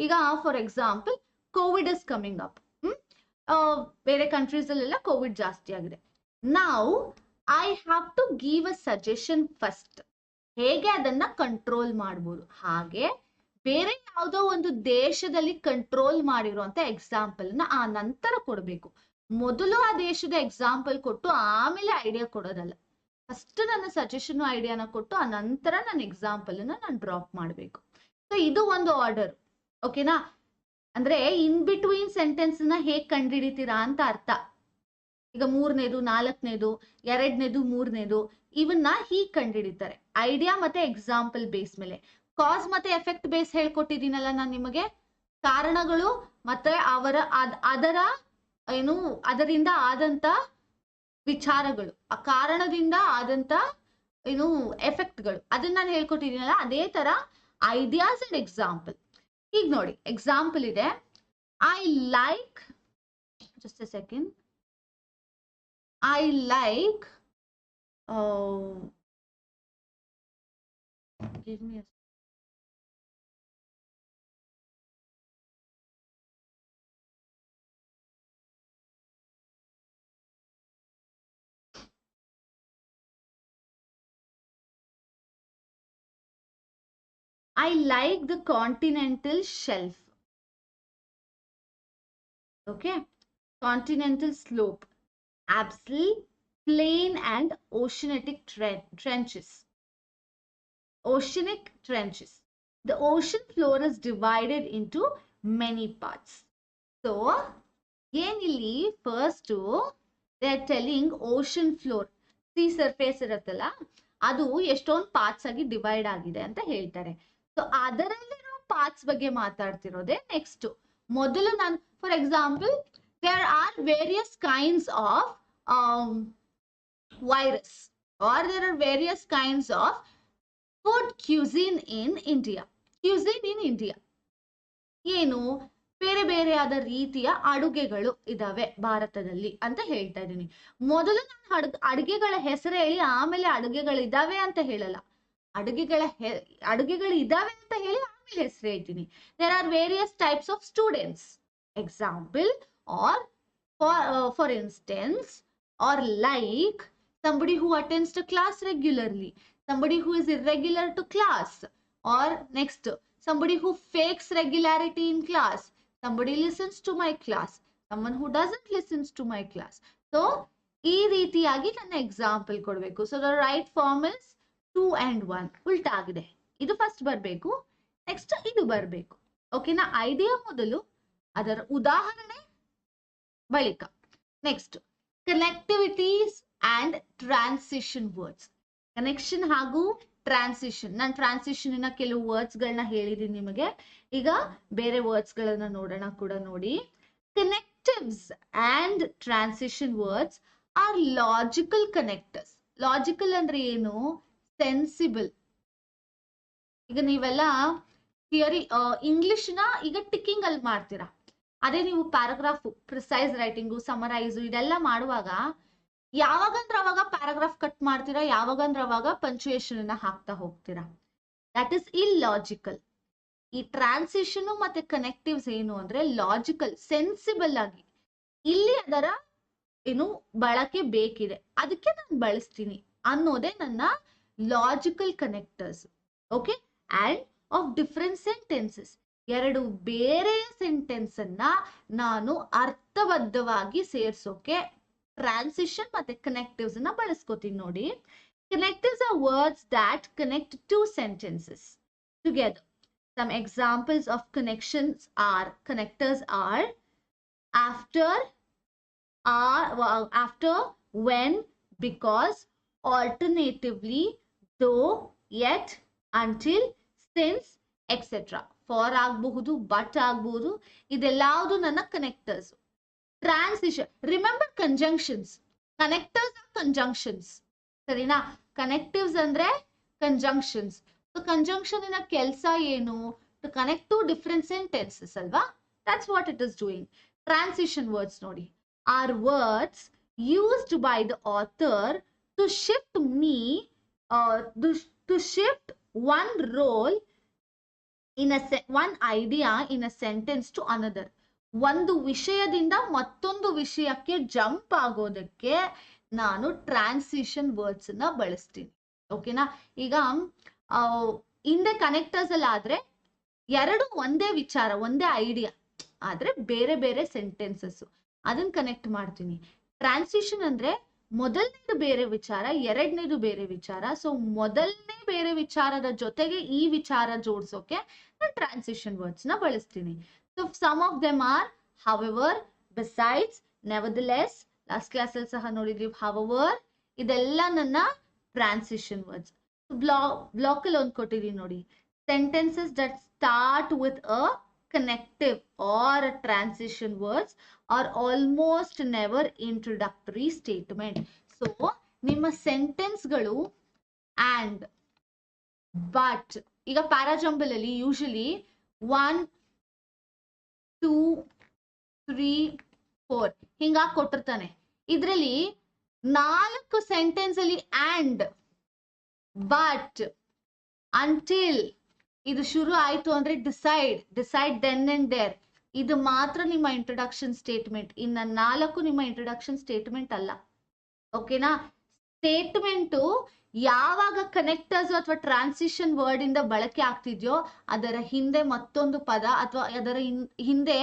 ಈಗ for example Covid is coming up. ಬೇರೆ ಕಂಟ್ರೀಸ್ ಅಲ್ಲೆಲ್ಲ ಕೋವಿಡ್ ಜಾಸ್ತಿ ಆಗಿದೆ. ನಾವು I have to give a suggestion first, ಹೇಗೆ ಅದನ್ನ ಕಂಟ್ರೋಲ್ ಮಾಡ್ಬೋದು. ಹಾಗೆ ಬೇರೆ ಯಾವುದೋ ಒಂದು ದೇಶದಲ್ಲಿ ಕಂಟ್ರೋಲ್ ಮಾಡಿರುವಂತ ಎಕ್ಸಾಂಪಲ್ ನ ಆ ನಂತರ ಕೊಡಬೇಕು. ಮೊದಲು ಆ ದೇಶದ ಎಕ್ಸಾಂಪಲ್ ಕೊಟ್ಟು ಆಮೇಲೆ ಐಡಿಯಾ ಕೊಡೋದಲ್ಲ. ಫಸ್ಟ್ ನನ್ನ ಸಜೆಷನ್ ಐಡಿಯಾನ ಕೊಟ್ಟು ಆ ನಂತರ ನನ್ನ ಎಕ್ಸಾಂಪಲ್ ನಾನು ಡ್ರಾಪ್ ಮಾಡಬೇಕು. ಸೊ ಇದು ಒಂದು ಆರ್ಡರ್. ಓಕೆನಾ? ಅಂದ್ರೆ ಇನ್ ಬಿಟ್ವೀನ್ ಸೆಂಟೆನ್ಸ್ ನ ಹೇಗ್ ಕಂಡುಹಿಡಿತೀರಾ ಅಂತ ಅರ್ಥ. ಈಗ 3ನೇದು 4ನೇದು 2ನೇದು 3ನೇದು ಇವನ್ನ ಹೀಗ್ ಕಂಡುಹಿಡಿತಾರೆ. ಐಡಿಯಾ ಮತ್ತೆ ಎಕ್ಸಾಂಪಲ್ ಬೇಸ್ ಮೇಲೆ. ಕಾಸ್ ಮತ್ತೆ ಎಫೆಕ್ಟ್ ಬೇಸ್ ಹೇಳ್ಕೊಟ್ಟಿದ್ದೀನಲ್ಲ ನಾನು ನಿಮಗೆ, ಕಾರಣಗಳು ಮತ್ತೆ ಅದರಿಂದ ಆದಂತ ವಿಚಾರಗಳು, ಆ ಕಾರಣದಿಂದ ಆದಂತ ಎಫೆಕ್ಟ್ಗಳು, ಅದನ್ನ ನಾನು ಹೇಳ್ಕೊಟ್ಟಿದ್ದೀನಲ್ಲ, ಅದೇ ತರ ಐಡಿಯಾಸ್ ಅಂಡ್ ಎಕ್ಸಾಂಪಲ್. ಈಗ ನೋಡಿ ಎಕ್ಸಾಂಪಲ್ ಇದೆ, I like, just A second, I like, give me a, I like the continental shelf. Okay, continental slope, abyssal, plain and oceanic trenches. Oceanic trenches. The ocean floor is divided into many parts. So, ಏನili first they are telling ocean floor, sea surface ಇರುತ್ತಲ್ಲ, ಅದು ಎಷ್ಟೊಂದು parts ಆಗಿ divide ಆಗಿದೆ ಅಂತ ಹೇಳ್ತಾರೆ. So ಅದರಲ್ಲಿರೋ parts ಬಗ್ಗೆ ಮಾತಾಡ್ತಿರೋದೆ next. ಮೊದಲು ನಾನು for example, there are various kinds of virus, or there are various kinds of food cuisine in India. Cuisine in India. ಏನು ಬೇರೆ ಬೇರೆಯಾದ ರೀತಿಯ ಅಡುಗೆಗಳು ಇದಾವೆ ಭಾರತದಲ್ಲಿ ಅಂತ ಹೇಳ್ತಾ ಇದ್ದೀನಿ. ಮೊದಲು ನಾನು ಅಡುಗೆಗಳ ಹೆಸರು ಹೇಳಿ ಆಮೇಲೆ ಅಡುಗೆಗಳಿದಾವೆ ಅಂತ ಹೇಳಲ್ಲ. ಅಡುಗೆಗಳ ಅಡುಗೆಗಳು ಇದಾವೆ ಅಂತ ಹೇಳಿ ಆಮೇಲೆ ಹೆಸರು ಹೇಳ್ತೀನಿ. There are various types of students. Example or for instance, or like somebody who attends the class regularly, somebody who is irregular to class, or next somebody who fakes regularity in class, somebody listens to my class, someone who doesn't listens to my class. So ಈ ರೀತಿಯಾಗಿ ನನ್ನ example ಕೊಡಬೇಕು. So the right form is 2 and 1. ಉಲ್ಟಾ ಆಗಿದೆ. ಇದು first ಬರಬೇಕು, next ಇದು ಬರಬೇಕು. ಓಕೆನಾ? ಐಡಿಯಾ ಮೊದಲು, ಅದರ ಉದಾಹರಣೆ ಬಳಿಕ. Next connectivities and transition words. Connection ಹಾಗೂ ಟ್ರಾನ್ಸಿಷನ್. ನಾನು ಟ್ರಾನ್ಸಿಷನ್ ಕೆಲವು ವರ್ಡ್ಸ್ ಗಳನ್ನ ಹೇಳಿದೀನಿ ನಿಮಗೆ. ಈಗ ಬೇರೆ ವರ್ಡ್ಸ್ ಗಳನ್ನ ನೋಡೋಣ ಕೂಡ. ನೋಡಿ, connectives and transition words are logical connectors. Logical ಅಂದ್ರೆ ಏನು? ಸೆನ್ಸಿಬಲ್. ಈಗ ನೀವೆಲ್ಲ ಥಿಯರಿ ಇಂಗ್ಲಿಷ್ ನ ಈಗ ಟಿಕ್ಕಿಂಗ್ ಅಲ್ಲಿ ಮಾಡ್ತೀರಾ. ಅದೇ ನೀವು ಪ್ಯಾರಾಗ್ರಾಫ್ ಪ್ರಿಸೈಸ್ ರೈಟಿಂಗು, ಸಮರೈಸು ಇದೆಲ್ಲ ಮಾಡುವಾಗ ಯಾವಾಗಂದ್ರೆ ಅವಾಗ ಪ್ಯಾರಾಗ್ರಾಫ್ ಕಟ್ ಮಾಡ್ತೀರಾ, ಯಾವಾಗಂದ್ರೆ ಅವಾಗ ಪಂಚುಯೇಷನ್ ಅನ್ನ ಹಾಕ್ತಾ ಹೋಗ್ತೀರಾ. That is illogical. ಈ ಟ್ರಾನ್ಸಿಷನ್ ಮತ್ತೆ ಕನೆಕ್ಟಿವ್ಸ್ ಏನು ಅಂದ್ರೆ ಲಾಜಿಕಲ್, ಸೆನ್ಸಿಬಲ್ ಆಗಿ ಇಲ್ಲಿ ಅದರ ಏನು ಬಳಕೆ ಬೇಕಿದೆ, ಅದಕ್ಕೆ ನಾನು ಬಳಸ್ತೀನಿ ಅನ್ನೋದೇ ನನ್ನ logical connectors. Okay? And of different sentences. ಎರಡು ಬೇರೆ ಸೆಂಟೆನ್ಸ್ ಅನ್ನ ನಾನು ಅರ್ಥಬದ್ಧವಾಗಿ ಸೇರ್ಸೋಕೆ ಟ್ರಾನ್ಸಿಷನ್ ಮತ್ತೆ ಕನೆಕ್ಟಿವ್ಸ್ ಅನ್ನ ಬಳಸ್ಕೋತೀನಿ. ನೋಡಿ, connectives are words that connect two sentences together. Some examples of connectors are after, after, when, because, alternatively, though, yet, until, since, etc. For ಆಗಬಹುದು, but ಆಗಬಹುದು, ಇದೆಲ್ಲವುದು ನನ್ನ connectors. Transition, remember conjunctions. Connectors are conjunctions, ಸರಿನಾ? Connectives ಅಂದ್ರೆ conjunctions. So conjunction ಇನ ಕೆಲಸ ಏನು? To connect two different sentences ಅಲ್ವಾ? That's what it is doing. Transition words ನೋಡಿ, are words used by the author to shift to shift one role in one idea in a sentence to another. ಒಂದು ವಿಷಯದಿಂದ ಮತ್ತೊಂದು ವಿಷಯಕ್ಕೆ jump ಆಗೋದಕ್ಕೆ ನಾನು transition words ನ ಬಳಸ್ತೀನಿ. ಓಕೆನಾ? ಈಗ ಹಿಂದೆ ಕನೆಕ್ಟರ್ಸ್ ಅಲ್ಲಿ ಆದ್ರೆ ಎರಡು ಒಂದೇ ವಿಚಾರ, ಒಂದೇ ಐಡಿಯಾ, ಆದ್ರೆ ಬೇರೆ ಬೇರೆ ಸೆಂಟೆನ್ಸಸ್, ಅದನ್ನ ಕನೆಕ್ಟ್ ಮಾಡ್ತೀನಿ. ಟ್ರಾನ್ಸಿಷನ್ ಅಂದ್ರೆ ಮೊದಲನೇದು ಬೇರೆ ವಿಚಾರ, ಎರಡನೇದು ಬೇರೆ ವಿಚಾರ. ಸೊ ಮೊದಲನೇ ಬೇರೆ ವಿಚಾರದ ಜೊತೆಗೆ ಈ ವಿಚಾರ ಜೋಡಿಸೋಕೆ ನಾನು ಟ್ರಾನ್ಸಿಷನ್ ವರ್ಡ್ಸ್ ನ ಬಳಸ್ತೀನಿ. So some of them are however, besides, nevertheless, last class ಅಲ್ಲಿ ಸಹ ನೋಡಿದ್ವಿ however. ಇದೆಲ್ಲ ನನ್ನ ಟ್ರಾನ್ಸಿಷನ್ ವರ್ಡ್ಸ್. ಬ್ಲಾಕ್ ಅಲ್ಲಿ ಒಂದು ಕೊಟ್ಟಿದೀನಿ ನೋಡಿ, sentences that start with a connective or transition words are almost never introductory statement. So ನಿಮ್ಮ ಸೆಂಟೆನ್ಸ್ ಗಳು and, but, ಈಗ ಪ್ಯಾರಾಜಂಬಲ್ ಅಲ್ಲಿ ಯೂಶಲಿ 1 2 3 4 ಹಿಂಗಾಗಿ ಕೊಟ್ಟಿರ್ತಾನೆ. ಇದ್ರಲ್ಲಿ 4 ಸೆಂಟೆನ್ಸ್ ಅಲ್ಲಿ and, but, until ಇದು ಶುರು ಆಯ್ತು ಅಂದ್ರೆ ಡಿಸೈಡ್ ದೆನ್ ಅಂಡ್ ದೇರ್, ಇದು ಮಾತ್ರ ನಿಮ್ಮ ಇಂಟ್ರೊಡಕ್ಷನ್ ಸ್ಟೇಟ್ಮೆಂಟ್. ಇನ್ನ 4 ನಿಮ್ಮ ಇಂಟ್ರೊಡಕ್ಷನ್ ಸ್ಟೇಟ್ಮೆಂಟ್ ಅಲ್ಲ. ಓಕೆನಾ? ಸ್ಟೇಟ್ಮೆಂಟು ಯಾವಾಗ ಕನೆಕ್ಟರ್ಸ್ ಅಥವಾ ಟ್ರಾನ್ಸಿಷನ್ ವರ್ಡ್ ಇಂದ ಬಳಕೆ ಆಗ್ತಿದ್ಯೋ ಅದರ ಹಿಂದೆ ಮತ್ತೊಂದು ಪದ ಅಥವಾ ಅದರ ಹಿಂದೆ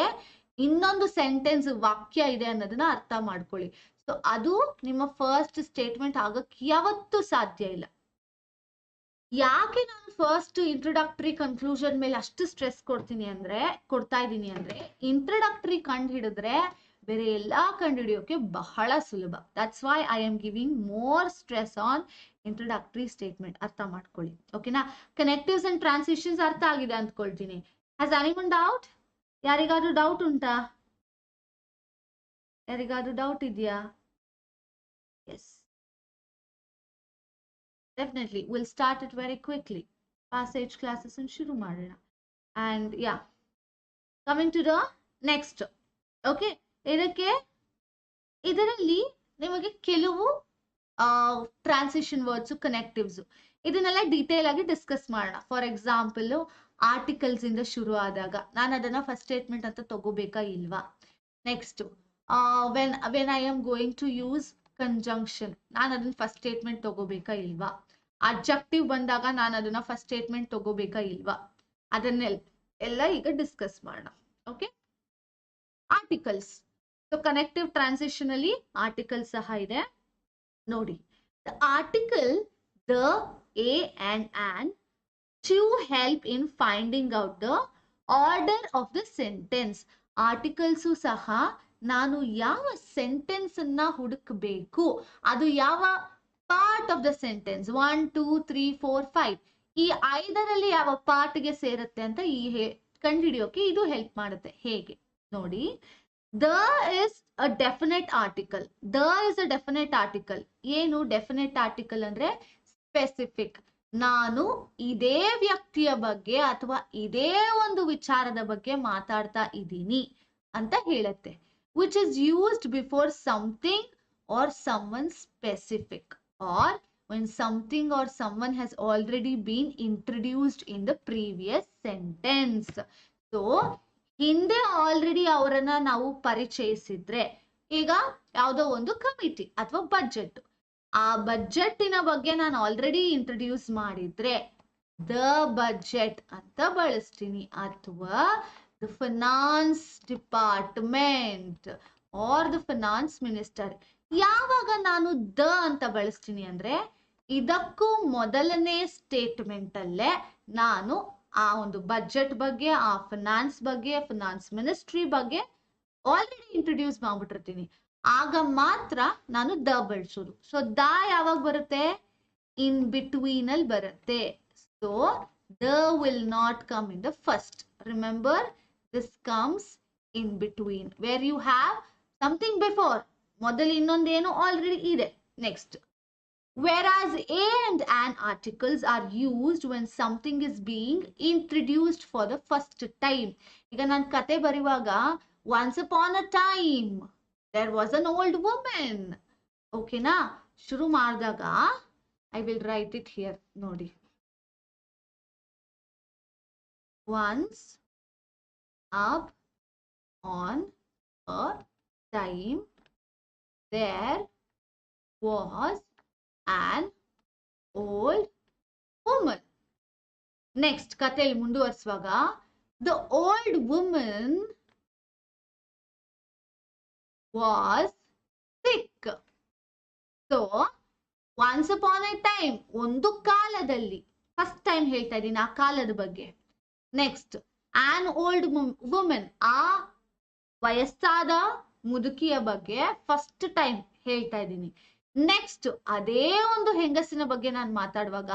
ಇನ್ನೊಂದು ಸೆಂಟೆನ್ಸ್, ವಾಕ್ಯ ಇದೆ ಅನ್ನೋದನ್ನ ಅರ್ಥ ಮಾಡ್ಕೊಳ್ಳಿ. ಸೊ ಅದು ನಿಮ್ಮ ಫಸ್ಟ್ ಸ್ಟೇಟ್ಮೆಂಟ್ ಆಗಕ್ಕೆ ಯಾವತ್ತೂ ಸಾಧ್ಯ ಇಲ್ಲ. ಯಾಕೆ ನಾನು ಫಸ್ಟ್ ಇಂಟ್ರೊಡಕ್ಟರಿ ಕನ್ಕ್ಲೂಷನ್ ಮೇಲೆ ಅಷ್ಟು ಸ್ಟ್ರೆಸ್ ಕೊಡ್ತಾ ಇದ್ದೀನಿ ಅಂದ್ರೆ ಇಂಟ್ರೊಡಕ್ಟರಿ ಕಂಡು ಹಿಡಿದ್ರೆ ಬೇರೆ ಎಲ್ಲಾ ಕಂಡು ಹಿಡಿಯೋಕೆ ಬಹಳ ಸುಲಭ. That's why I am giving more stress on introductory statement. ಅರ್ಥ ಮಾಡ್ಕೊಳ್ಳಿ. ಓಕೆನಾ? ಕನೆಕ್ಟಿವ್ಸ್ ಅಂಡ್ ಟ್ರಾನ್ಸಿಷನ್ಸ್ ಅರ್ಥ ಆಗಿದೆ ಅಂದ್ಕೊಳ್ತೀನಿ. Has anyone doubt? ಯಾರಿಗಾದ್ರೂ ಡೌಟ್ ಉಂಟಾ? ಯಾರಿಗಾದ್ರೂ ಡೌಟ್ ಇದೆಯಾ? Yes, definitely we'll start it very quickly. Passage classes and shuru ಮಾಡೋಣ. And yeah, coming to the next. Okay, ಇದರಲ್ಲಿ ನಿಮಗೆ ಕೆಲವು ಟ್ರಾನ್ಸಿಷನ್ ವರ್ಡ್ಸ್, ಕನೆಕ್ಟಿವ್ಸ್, ಇದನ್ನೆಲ್ಲ ಡೀಟೇಲ್ ಆಗಿ ಡಿಸ್ಕಸ್ ಮಾಡೋಣ. ಫಾರ್ ಎಕ್ಸಾಂಪಲ್, ಆರ್ಟಿಕಲ್ಸ್ ಇಂದ ಶುರು ಆದಾಗ ನಾನು ಅದನ್ನ ಫಸ್ಟ್ ಸ್ಟೇಟ್ಮೆಂಟ್ ಅಂತ ತಗೋಬೇಕಾ ಇಲ್ವಾ? Next, when I am going to use conjunction, ನಾನು ಅದನ್ನ ಫಸ್ಟ್ ಸ್ಟೇಟ್ಮೆಂಟ್ ತಗೋಬೇಕಾ ಇಲ್ವಾ? ಅಬ್ಜೆಕ್ಟಿವ್ ಬಂದಾಗ ನಾನು ಅದನ್ನ ಫಸ್ಟ್ ಸ್ಟೇಟ್ಮೆಂಟ್ ತಗೋಬೇಕಾ ಇಲ್ವಾ? ಅದನ್ನೆಲ್ಲ ಈಗ ಡಿಸ್ಕಸ್ ಮಾಡೋಣ. Okay, articles. So connective transition ಅಲ್ಲಿ ಆರ್ಟಿಕಲ್ ಸಹ ಇದೆ ನೋಡಿ. The article the, A and on to help in finding out the order of the sentence. Articles ಸಹ ನಾನು ಯಾವ ಸೆಂಟೆನ್ಸ್ ಅನ್ನ ಹುಡುಕಬೇಕು, ಅದು ಯಾವ ಪಾರ್ಟ್ ಆಫ್ ದ ಸೆಂಟೆನ್ಸ್, 1 2 3 4 5 ಈ 5ರಲ್ಲಿ ಯಾವ ಪಾರ್ಟ್ಗೆ ಸೇರುತ್ತೆ ಅಂತ ಕಂಡುಹಿಡಿಯೋಕೆ ಇದು ಹೆಲ್ಪ್ ಮಾಡುತ್ತೆ. ಹೇಗೆ ನೋಡಿ, the is a definite article. The is a definite article. ಏನು ಡೆಫಿನೆಟ್ ಆರ್ಟಿಕಲ್ ಅಂದ್ರೆ? ಸ್ಪೆಸಿಫಿಕ್. ನಾನು ಇದೇ ವ್ಯಕ್ತಿಯ ಬಗ್ಗೆ ಅಥವಾ ಇದೇ ಒಂದು ವಿಚಾರದ ಬಗ್ಗೆ ಮಾತಾಡ್ತಾ ಇದ್ದೀನಿ ಅಂತ ಹೇಳುತ್ತೆ. Which is used before something or someone specific, or when something or someone has already been introduced in the previous sentence. So ಹಿಂದೆ ಆಲ್ರೆಡಿ ಅವರನ್ನ ನಾವು ಪರಿಚಯಿಸಿದ್ರೆ, ಈಗ ಯಾವುದೋ ಒಂದು ಕಮಿಟಿ ಅಥವಾ ಬಜೆಟ್, ಆ ಬಜೆಟ್ಟಿನ ಬಗ್ಗೆ ನಾನು ಆಲ್ರೆಡಿ ಇಂಟ್ರೊಡ್ಯೂಸ್ ಮಾಡಿದ್ರೆ ದ ಬಜೆಟ್ ಅಂತ ಬಳಸ್ತೀನಿ, ಅಥವಾ the finance department are the finance minister. ಯಾವಾಗ ನಾನು ದ ಅಂತ ಬಳಸ್ತೀನಿ ಅಂದ್ರೆ, ಇದಕ್ಕೂ ಮೊದಲನೇ ಸ್ಟೇಟ್ಮೆಂಟ್ ಅಲ್ಲೇ ನಾನು ಆ ಒಂದು ಬಜೆಟ್ ಬಗ್ಗೆ, ಆ ಫೈನಾನ್ಸ್ ಬಗ್ಗೆ, ಫೈನಾನ್ಸ್ ಮಿನಿಸ್ಟ್ರಿ ಬಗ್ಗೆ ಆಲ್ರೆಡಿ ಇಂಟ್ರೊಡ್ಯೂಸ್ ಮಾಡ್ಬಿಟ್ಟಿರ್ತೀನಿ. ಆಗ ಮಾತ್ರ ನಾನು ದ ಬಳಸೋದು. ಸೊ ದ ಯಾವಾಗ ಬರುತ್ತೆ? ಇನ್ ಬಿಟ್ವೀನ್ ಅಲ್ಲಿ ಬರುತ್ತೆ. So the will not come in the first. Remember, this comes in between, where you have something before. ಮೊದಲು ಇನ್ನೊಂದೇನು ಆಲ್ರೆಡಿ ಇದೆ. Next, whereas a and an articles are used when something is being introduced for the first time. ಈಗ ನಾನು ಕತೆ ಬರೆಯುವಾಗ once upon a time there was an old woman. ಓಕೆನಾ? ಶುರು ಮಾಡಿದಾಗ I will write it here ನೋಡಿ. Once upon a time there was an old woman. Next, ಕಥೆಯಲ್ಲಿ ಮುಂದುವರಿಸುವಾಗ the old woman was sick. So once upon a time, ಒಂದು ಕಾಲದಲ್ಲಿ, first time ಹೇಳ್ತಾ ಇದ್ದೀನಿ ಆ ಕಾಲದ ಬಗ್ಗೆ. ನೆಕ್ಸ್ಟ್, an old woman, ಆ ವಯಸ್ಸಾದ ಮುದುಕಿಯ ಬಗ್ಗೆ ಫಸ್ಟ್ ಟೈಮ್ ಹೇಳ್ತಾ ಇದ್ದೀನಿ. ನೆಕ್ಸ್ಟ್, ಅದೇ ಒಂದು ಹೆಂಗಸಿನ ಬಗ್ಗೆ ನಾನು ಮಾತಾಡುವಾಗ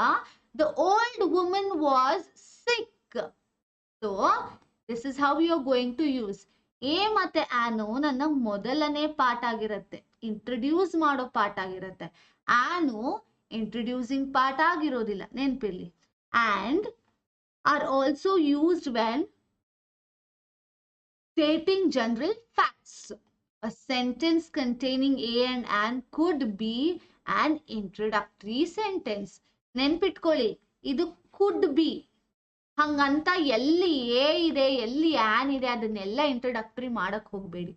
the old woman was sick. So this is how you are going to use. ಎ ಮತ್ತೆ ಆನು ನನ್ನ ಮೊದಲನೇ ಪಾರ್ಟ್ ಆಗಿರುತ್ತೆ, ಇಂಟ್ರೊಡ್ಯೂಸ್ ಮಾಡೋ ಪಾರ್ಟ್ ಆಗಿರುತ್ತೆ. ಆನು ಇಂಟ್ರೊಡ್ಯೂಸಿಂಗ್ ಪಾರ್ಟ್ ಆಗಿರೋದಿಲ್ಲ, ನೆನ್ಪಿರ್ಲಿ. And are also used when stating general facts. A sentence containing a and an could be an introductory sentence. ನೆನ್ಪಿಟ್ಕೊಳ್ಳಿ, ಇದು could be. ಹಂಗಂತ ಎಲ್ಲಿ ಎ ಇದೆ, ಎಲ್ಲಿ ಆನ್ ಇದೆ ಅದನ್ನೆಲ್ಲ ಇಂಟ್ರೊಡಕ್ಟರಿ ಮಾಡಕ್ ಹೋಗ್ಬೇಡಿ.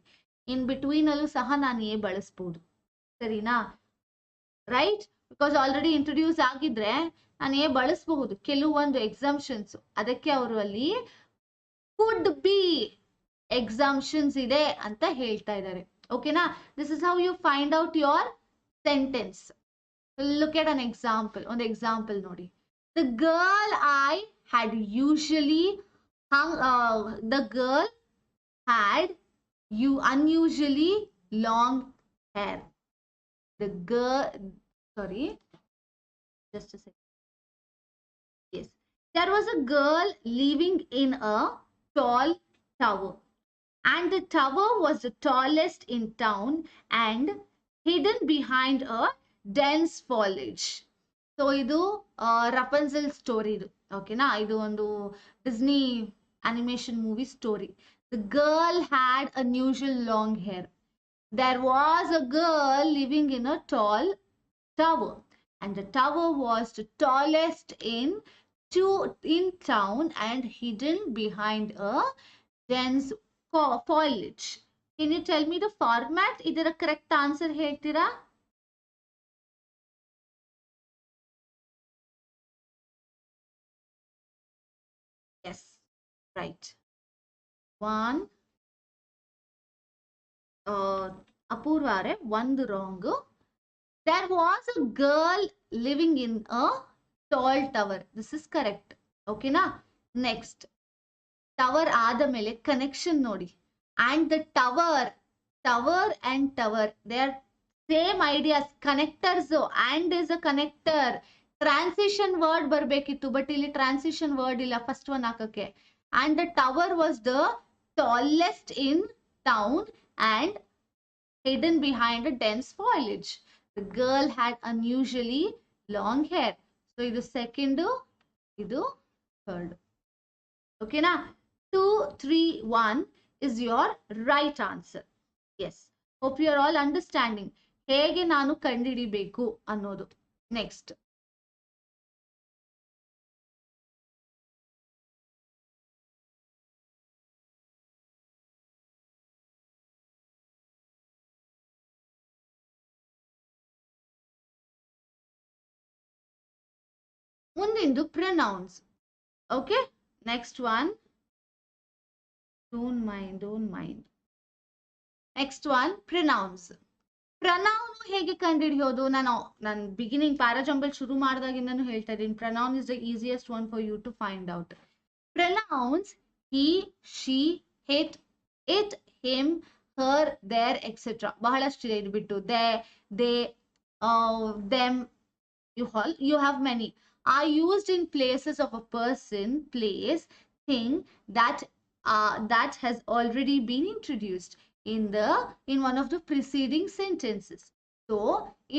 ಇನ್ ಬಿಟ್ವೀನ್ ಅಲ್ಲೂ ಸಹ ನಾನು ಎ ಬಳಸ್ಬೋದು, ಸರಿನಾ? ರೈಟ್? ಬಿಕಾಸ್ ಆಲ್ರೆಡಿ ಇಂಟ್ರೊಡ್ಯೂಸ್ ಆಗಿದ್ರೆ ನಾನು ಎ ಬಳಸಬಹುದು. ಕೆಲವೊಂದು ಎಕ್ಸಾಮ್ಷನ್ಸ್, ಅದಕ್ಕೆ ಅವರು ಅಲ್ಲಿ could be ಎಕ್ಸಾಮ್ಷನ್ಸ್ ಇದೆ ಅಂತ ಹೇಳ್ತಾ ಇದ್ದಾರೆ. ಓಕೆನಾ? This is how you find out your sentence. Look at an example. ಒಂದು ಎಕ್ಸಾಂಪಲ್ ನೋಡಿ. The girl I had usually the girl had unusually long hair. The girl, sorry, just a second. Yes, there was a girl living in a tall tower. And the tower was the tallest in town and hidden behind a dense foliage. So ಇದು ರಪನ್ಸಲ್ story ಇದು. ಓಕೆನಾ? ಇದು ಒಂದು Disney animation movie story. The girl had unusual long hair. There was a girl living in a tall tower, and the tower was the tallest in town and hidden behind a dense foliage. Can you tell me the format? Idara correct answer ಹೇಳ್ತೀರಾ? Yes, right. One. ಅಪೂರ್ವಾರೆ ಒಂದು wrong. There was a girl living in a tall tower. This is correct. Okay na? Next. Tower ಆದ ಮೇಲೆ connection ನೋಡಿ. And the tower and tower, they are same ideas. Connectors, and is a connector. Transition word ಬರಬೇಕಿತ್ತು, but ಇಲ್ಲಿ transition word ಇಲ್ಲ, first one ಹಾಕಕ್ಕೆ. And the tower was the tallest in town and hidden behind a dense foliage. The girl had unusually long hair. So idu second, idu third. Okay na? 2, 3, 1 is your right answer. Yes. Hope you are all understanding. ಹೇಗೆ ನಾನು ಕಂಡುಹಿಡಿಬೇಕು ಅನ್ನೋದು. Next. ಮುಂದಿಂದು pronouns. Okay, next one. Don't mind. Next one, pronouns. Pronoun ಹೇಗೆ ಕಂಡುಹಿಡಿಯೋದು? ನಾನು beginning ಪ್ಯಾರಾಜಂಬಲ್ ಶುರು ಮಾಡಿದಾಗಿಂದನೂ ಹೇಳ್ತಾ ಇದ್ದೀನಿ. Pronoun is the easiest one for you to find out. Pronouns he, she, it, him, her, their, etc. ಬಹಳಷ್ಟಿದೆ ಇದು ಬಿಟ್ಟು. they, them, you have many. Are used in places of a person, place, thing that has already been introduced in one of the preceding sentences. So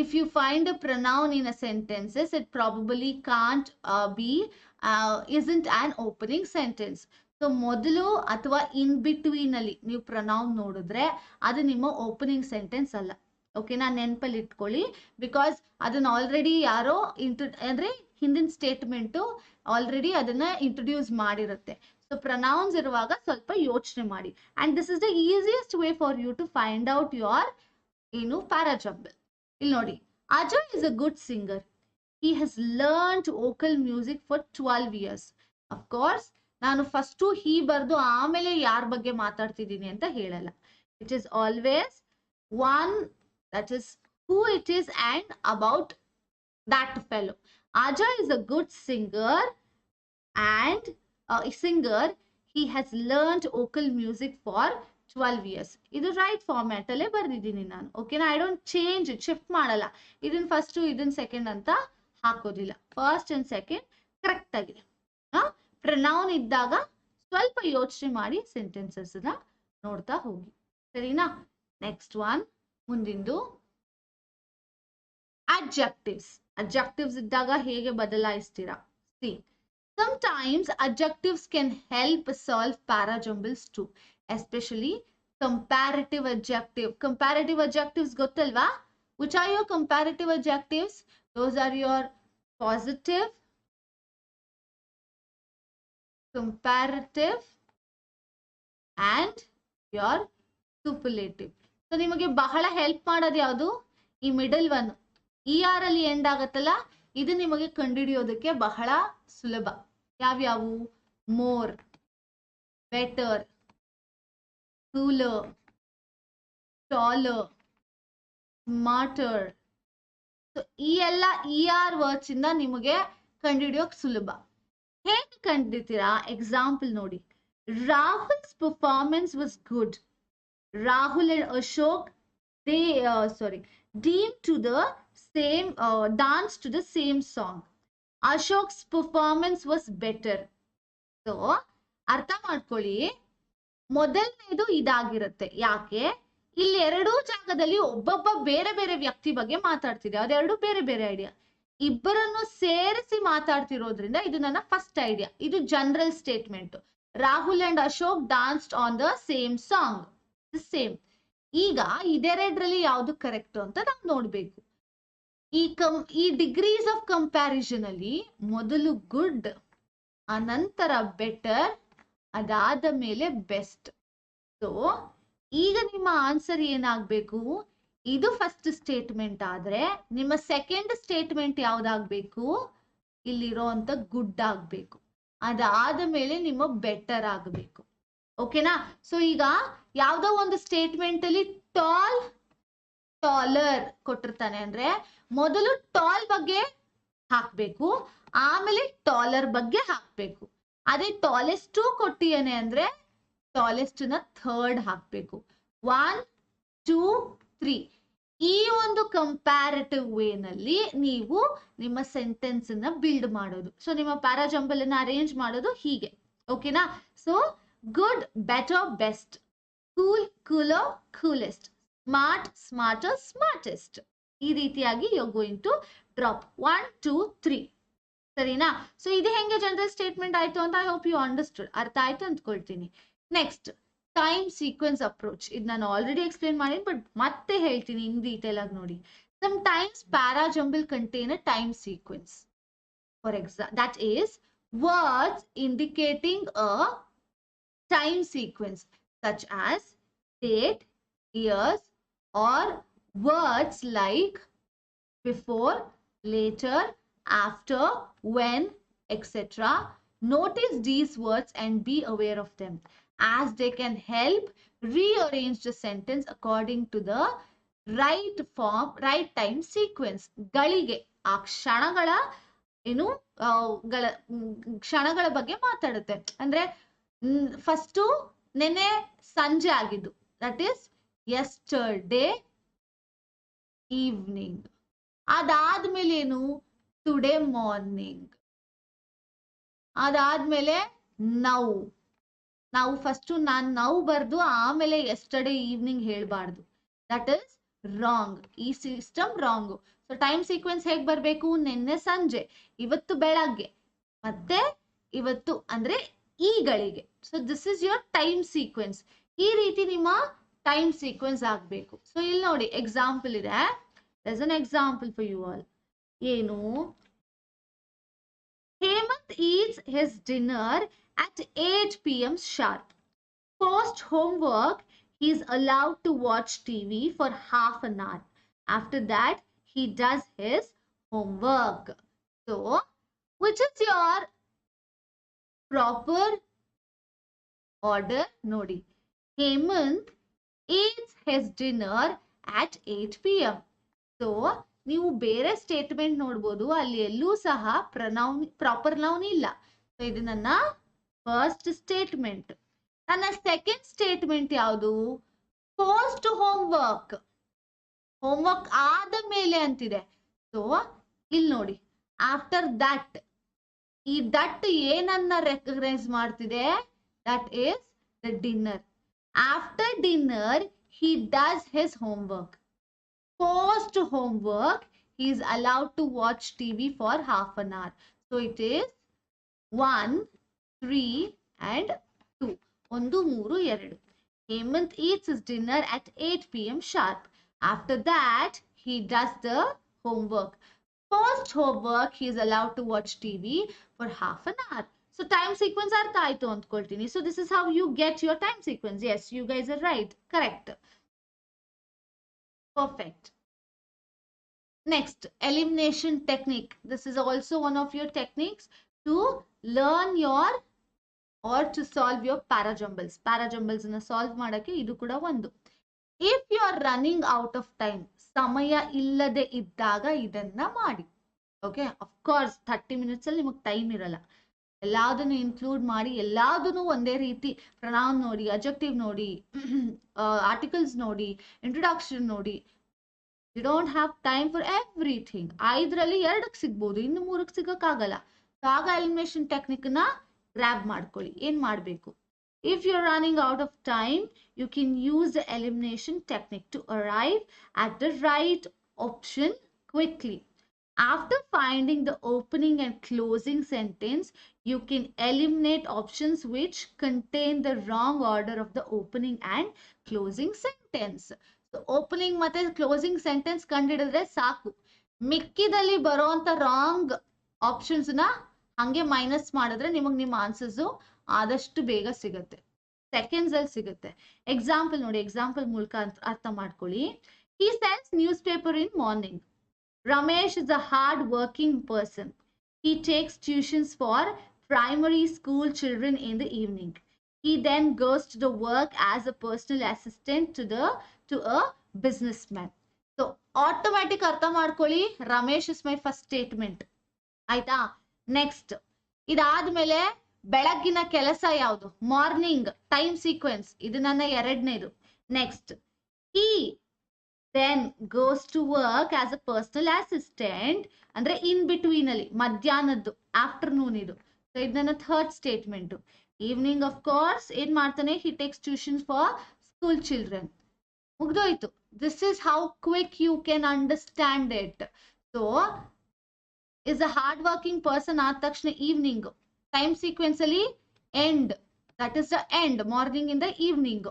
if you find a pronoun in a sentences, it probably can't isn't an opening sentence. So ಮೊದಲು ಅಥವಾ in between ಅಲ್ಲಿ ನೀವು pronoun ನೋಡಿದ್ರೆ ಅದು ನಿಮ್ಮ opening sentence ಅಲ್ಲ. ಓಕೆನಾ? ನೆನಪಲ್ಲಿ ಇಟ್ಕೊಳ್ಳಿ. ಬಿಕಾಸ್ ಅದನ್ನ ಆಲ್ರೆಡಿ ಯಾರೋ ಅಂದ್ರೆ ಹಿಂದಿನ ಸ್ಟೇಟ್ಮೆಂಟು ಆಲ್ರೆಡಿ ಅದನ್ನ ಇಂಟ್ರೊಡ್ಯೂಸ್ ಮಾಡಿರುತ್ತೆ. ಸೊ ಪ್ರನೌನ್ಸ್ ಇರುವಾಗ ಸ್ವಲ್ಪ ಯೋಚನೆ ಮಾಡಿ. And this is the easiest way for you to find out your para jumble. ಇಲ್ಲಿ ನೋಡಿ, Ajay is a good singer. He has learned vocal music for 12 years. Of course ನಾನು ಫಸ್ಟು ಹೀ ಬರ್ದು ಆಮೇಲೆ ಯಾರ ಬಗ್ಗೆ ಮಾತಾಡ್ತಿದ್ದೀನಿ ಅಂತ ಹೇಳಲ್ಲ. It is always one, that is who it is and about that fellow. Ajay is a good singer and he has learned vocal music for 12 years. ಇದು right format ಅಲ್ಲೇ ಬರ್ದಿದ್ದೀನಿ ನಾನು. ಓಕೆನಾ? I don't change it, shift ಮಾಡಲ್ಲ. ಇದನ್ first ಇದನ್ second ಅಂತ ಹಾಕೋದಿಲ್ಲ. First and second correct ಆಗಿದೆ. ಪ್ರನೌನ್ ಇದ್ದಾಗ ಸ್ವಲ್ಪ ಯೋಚನೆ ಮಾಡಿ ಸೆಂಟೆನ್ಸಸ್ ನೋಡ್ತಾ ಹೋಗಿ. ಸರಿನಾ? ನೆಕ್ಸ್ಟ್ ಒನ್, ಮುಂದಿಂದು adjectives. Adjectives ಇದ್ದಾಗ ಹೇಗೆ ಬದಲಾಯಿಸ್ತೀರಾ? See, sometimes adjectives can help solve parajumbles too, especially comparative adjective. Comparative adjectives ಗೊತ್ತಲ್ವಾ? Which are your comparative adjectives? Those are your positive, comparative and your superlative. So ನಿಮಗೆ ಬಹಳ help ಮಾಡೋದು ಯಾವುದು? ಈ middle one, ER ಅಲ್ಲಿ end ಆಗತ್ತಲ್ಲ, ಇದು ನಿಮಗೆ ಕಂಡುಹಿಡಿಯೋದಕ್ಕೆ ಬಹಳ ಸುಲಭ. ಯಾವ್ಯಾವು? More, better, cooler, taller, smarter. So ಈ ಎಲ್ಲ ER ವರ್ಡ್ಸ್ ಇಂದ ನಿಮಗೆ ಕಂಡುಹಿಡಿಯೋಕೆ ಸುಲಭ. ಹೇಗೆ ಕಂಡುಹಿಡಿತೀರಾ? ಎಕ್ಸಾಂಪಲ್ ನೋಡಿ. Rahul's performance was good. Rahul and Ashok, deemed to the same dance to the same song. Ashok's performance was better. So ಅರ್ಥ ಮಾಡ್ಕೊಳ್ಳಿ, ಮೊದಲನೇದು ಇದಾಗಿರುತ್ತೆ. ಯಾಕೆ? ಇಲ್ಲಿ ಎರಡೂ ಜಾಗದಲ್ಲಿ ಒಬ್ಬೊಬ್ಬ ಬೇರೆ ಬೇರೆ ವ್ಯಕ್ತಿ ಬಗ್ಗೆ ಮಾತಾಡ್ತಿದೆ. ಅದೆರಡು ಬೇರೆ ಬೇರೆ ಐಡಿಯಾ. ಇಬ್ಬರನ್ನು ಸೇರಿಸಿ ಮಾತಾಡ್ತಿರೋದ್ರಿಂದ ಇದು ನನ್ನ ಫಸ್ಟ್ ಐಡಿಯಾ. ಇದು general statement. Rahul and Ashok ಡಾನ್ಸ್ಡ್ on the same song. Same. ಈಗ ಇದೆರಡರಲ್ಲಿ ಯಾವುದು ಕರೆಕ್ಟ್ ಅಂತ ನಾವು ನೋಡ್ಬೇಕು. ಈ ಡಿಗ್ರೀಸ್ ಆಫ್ ಕಂಪ್ಯಾರಿಸನ್ ಅಲ್ಲಿ ಮೊದಲು ಗುಡ್, ಅನಂತರ ಬೆಟರ್, ಅದಾದ ಮೇಲೆ ಬೆಸ್ಟ್. ಸೊ ಈಗ ನಿಮ್ಮ ಆನ್ಸರ್ ಏನಾಗಬೇಕು, ಇದು ಫಸ್ಟ್ ಸ್ಟೇಟ್ಮೆಂಟ್ ಆದ್ರೆ ನಿಮ್ಮ ಸೆಕೆಂಡ್ ಸ್ಟೇಟ್ಮೆಂಟ್ ಯಾವ್ದಾಗ್ಬೇಕು, ಇಲ್ಲಿರೋಂಥ ಗುಡ್ ಆಗ್ಬೇಕು, ಅದಾದ ಮೇಲೆ ನಿಮ್ಮ ಬೆಟರ್ ಆಗಬೇಕು. ಓಕೆನಾ? ಸೊ ಈಗ ಯಾವ್ದೋ ಒಂದು ಸ್ಟೇಟ್ಮೆಂಟ್ ಅಲ್ಲಿ ಟಾಲ್, ಟಾಲರ್ ಕೊಟ್ಟಿರ್ತಾನೆ ಅಂದ್ರೆ ಮೊದಲು ಟಾಲ್ ಬಗ್ಗೆ ಹಾಕ್ಬೇಕು, ಆಮೇಲೆ ಟಾಲರ್ ಬಗ್ಗೆ ಹಾಕ್ಬೇಕು. ಅದೇ ಟಾಲೆಸ್ಟ್ ಕೊಟ್ಟಿಯೇನೆ ಅಂದ್ರೆ ಟಾಲೆಸ್ಟ್ ನ ಥರ್ಡ್ ಹಾಕ್ಬೇಕು. 1 2 3 ಈ ಒಂದು ಕಂಪ್ಯಾರಿಟಿವ್ ವೇ ನಲ್ಲಿ ನೀವು ನಿಮ್ಮ ಸೆಂಟೆನ್ಸ್ ಅನ್ನ ಬಿಲ್ಡ್ ಮಾಡೋದು. ಸೊ ನಿಮ್ಮ ಪ್ಯಾರಾಜಂಬಲ್ ಅನ್ನ ಅರೇಂಜ್ ಮಾಡೋದು ಹೀಗೆ. ಓಕೆನಾ? So good, better, best, cool, cooler, coolest, smart, smarter, smartest. ಈ ರೀತಿಯಾಗಿ you are going to drop 1 2 3. ಸರಿನಾ? ಸೊ ಇದು ಹೆಂಗೆ ಜನರಲ್ ಸ್ಟೇಟ್ಮೆಂಟ್ ಆಯ್ತು ಅಂತ ಐ ಹೋಪ್ ಯು ಅಂಡರ್ಸ್ಟುಡ್. ಅರ್ಥ ಆಯ್ತು ಅಂದ್ಕೊಳ್ತೀನಿ. Next time sequence approach. ಇದು ನಾನು ಆಲ್ರೆಡಿ ಎಕ್ಸ್ಪ್ಲೇನ್ ಮಾಡೀನಿ, ಬಟ್ ಮತ್ತೆ ಹೇಳ್ತೀನಿ ಇನ್ ಡೀಟೇಲ್ ಆಗಿ ನೋಡಿ. Sometimes para jumble contain a time sequence. For example, that is words indicating a time sequence such as date, years, or words like before, later, after, when, etc. Notice these words and be aware of them, as they can help rearrange the sentence according to the right form, right time sequence. ಗಳಿಗೆ ಆ ಕ್ಷಣಗಳ ಏನು ಕ್ಷಣಗಳ ಬಗ್ಗೆ ಮಾತಾಡುತ್ತೆ. ಅಂದ್ರೆ first ನೆನ್ನೆ ಸಂಜೆ ಆಗಿದ್ದು, ದಟ್ ಈಸ್ ಯೆಸ್ಟರ್ಡೇ ಈವ್ನಿಂಗ್. ಅದಾದ್ಮೇಲೆ ಏನು, ಟುಡೇ ಮಾರ್ನಿಂಗ್. ಅದಾದ್ಮೇಲೆ ನಾವು ಫಸ್ಟು ನಾನು ನಾವು ಬರ್ದು ಆಮೇಲೆ ಯೆಸ್ಟರ್ಡೇ ಈವ್ನಿಂಗ್ ಹೇಳ್ಬಾರ್ದು. That is wrong. ಈ system wrong. So time sequence ಹೇಗ್ ಬರ್ಬೇಕು, ನಿನ್ನೆ ಸಂಜೆ, ಇವತ್ತು ಬೆಳಗ್ಗೆ, ಮತ್ತೆ ಇವತ್ತು ಅಂದ್ರೆ ಈಗಳಿಗೆ. So this is your time sequence. ಈ ರೀತಿ ನಿಮ್ಮ ಟೈಮ್ ಸೀಕ್ವೆನ್ಸ್ ಆಗ್ಬೇಕು. ಸೊ ಇಲ್ಲಿ ನೋಡಿ ಎಕ್ಸಾಂಪಲ್ ಇದೆ. there's an example for you all. ಏನು, Hemant eats his dinner at 8 p.m. sharp. Post homework, he is allowed to watch TV for half an hour. After that, he does his homework. So, which is your proper order? Nodi. Hemant eats his dinner at 8 p.m. So, ನೀವು ಬೇರೆ statement ನೋಡ್ಬೋದು, ಅಲ್ಲಿ ಎಲ್ಲೂ ಸಹ proper noun ಇಲ್ಲ. So ಇದು ನನ್ನ first statement. ನನ್ನ ಸೆಕೆಂಡ್ ಸ್ಟೇಟ್ಮೆಂಟ್ ಯಾವುದು, ಪೋಸ್ಟ್ ಹೋಮ್ವರ್ಕ್. ಹೋಮ್ವರ್ಕ್ ಆದ ಮೇಲೆ ಅಂತಿದೆ. ಸೊ ಇಲ್ಲಿ ನೋಡಿ, ಆಫ್ಟರ್ ದಟ್, ಈ ದಟ್ ಏನನ್ನ ರೆಕಗ್ನೈಸ್ ಮಾಡ್ತಿದೆ, that is the dinner. After dinner he does his homework. Post homework, he is allowed to watch TV for half an hour. So it is 1 3 and 2. 1 3 2. Hemant eats his dinner at 8 p.m. sharp. After that, he does the homework. Post homework, he is allowed to watch TV for half an hour. So time sequence artha aitu andkoltini. So this is how you get your time sequence. Yes, you guys are right. Correct. Perfect. Next, elimination technique. This is also one of your techniques to learn your or to solve your parajumbles. Parajumbles na solve ಮಾಡಕ್ಕೆ ಇದು ಕೂಡ ಒಂದು. If you are running out of time, ಸಮಯ ಇಲ್ಲದೆ ಇದ್ದಾಗ ಇದನ್ನ ಮಾಡಿ. Okay, of course 30 minutes ಅಲ್ಲಿ ನಿಮಗೆ ಟೈಮ್ ಇರಲ್ಲ. ಎಲ್ಲದನ್ನು ಇನ್ಕ್ಲೂಡ್ ಮಾಡಿ, ಎಲ್ಲದನ್ನು ಒಂದೇ ರೀತಿ ಪ್ರೊನೌನ್ ನೋಡಿ, ಅಬ್ಜೆಕ್ಟಿವ್ ನೋಡಿ, ಆರ್ಟಿಕಲ್ಸ್ ನೋಡಿ, ಇಂಟ್ರೊಡಕ್ಷನ್ ನೋಡಿ. You don't have time for everything. 5ರಲ್ಲಿ 2ಕ್ಕೆ ಸಿಗ್ಬೋದು, ಇನ್ನು 3ಕ್ಕೆ ಸಿಗಕ್ಕಾಗಲ್ಲ. ಆಗ ಎಲಿಮಿನೇಷನ್ ಟೆಕ್ನಿಕ್ ನ ಗ್ರಾಬ್ ಮಾಡ್ಕೊಳ್ಳಿ. ಏನ್ ಮಾಡ್ಬೇಕು, if you're running out of time, you can use the elimination technique to arrive at the right option quickly. After finding the opening and closing sentence, you can eliminate options which contain the wrong order of the opening and closing sentence. So opening ಮತ್ತೆ closing sentence ಕಂಡಿಡಿದ್ರೆ ಸಾಕು. ಮಿಕ್ಕಿದಲ್ಲಿ ಬರುವಂತ wrong options ನ ಹಂಗೆ minus ಮಾಡಿದ್ರೆ ನಿಮಗೆ ನಿಮ್ಮ answers ಆದಷ್ಟು ಬೇಗ ಸಿಗುತ್ತೆ. ಸೆಕೆಂಡ್ಸ್ ಅಲ್ಲಿ ಸಿಗುತ್ತೆ. ಎಕ್ಸಾಂಪಲ್ ನೋಡಿ, ಎಕ್ಸಾಂಪಲ್ ಮೂಲಕ ಅರ್ಥ ಮಾಡ್ಕೊಳ್ಳಿ. He sells newspaper in morning. Ramesh is a hard working person. He takes tuitions for primary school children in the evening. He then goes to the work as a personal assistant to a businessman. So automatic artha ಮಾಡ್ಕೊಳ್ಳಿ. Ramesh is my first statement. ಆಯ್ತಾ? Next ಇದಾದ್ಮೇಲೆ ಬೆಳಗ್ಗಿನ ಕೆಲಸ ಯಾವುದು? Morning time sequence, ಇದು ನನ್ನ ಎರಡನೇದು. Next he then goes to work as a personal assistant ಅಂದ್ರೆ ಇನ್ ಬಿಟ್ವೀನ್ ಅಲ್ಲಿ ಮಧ್ಯಾಹ್ನದ್ದು ಆಫ್ಟರ್ನೂನ್ ಇದು. ಸೊ ಇದು ನನ್ನ third statement. Evening of course ಏನ್ ಮಾಡ್ತಾನೆ? he takes tuitions for school children. ಮುಗ್ದೋಯ್ತು. this is how quick you can understand it. so is a hard working person ಆದ ತಕ್ಷಣ evening time sequence ಅಲ್ಲಿ end, that is the end, morning ಇಂದ evening.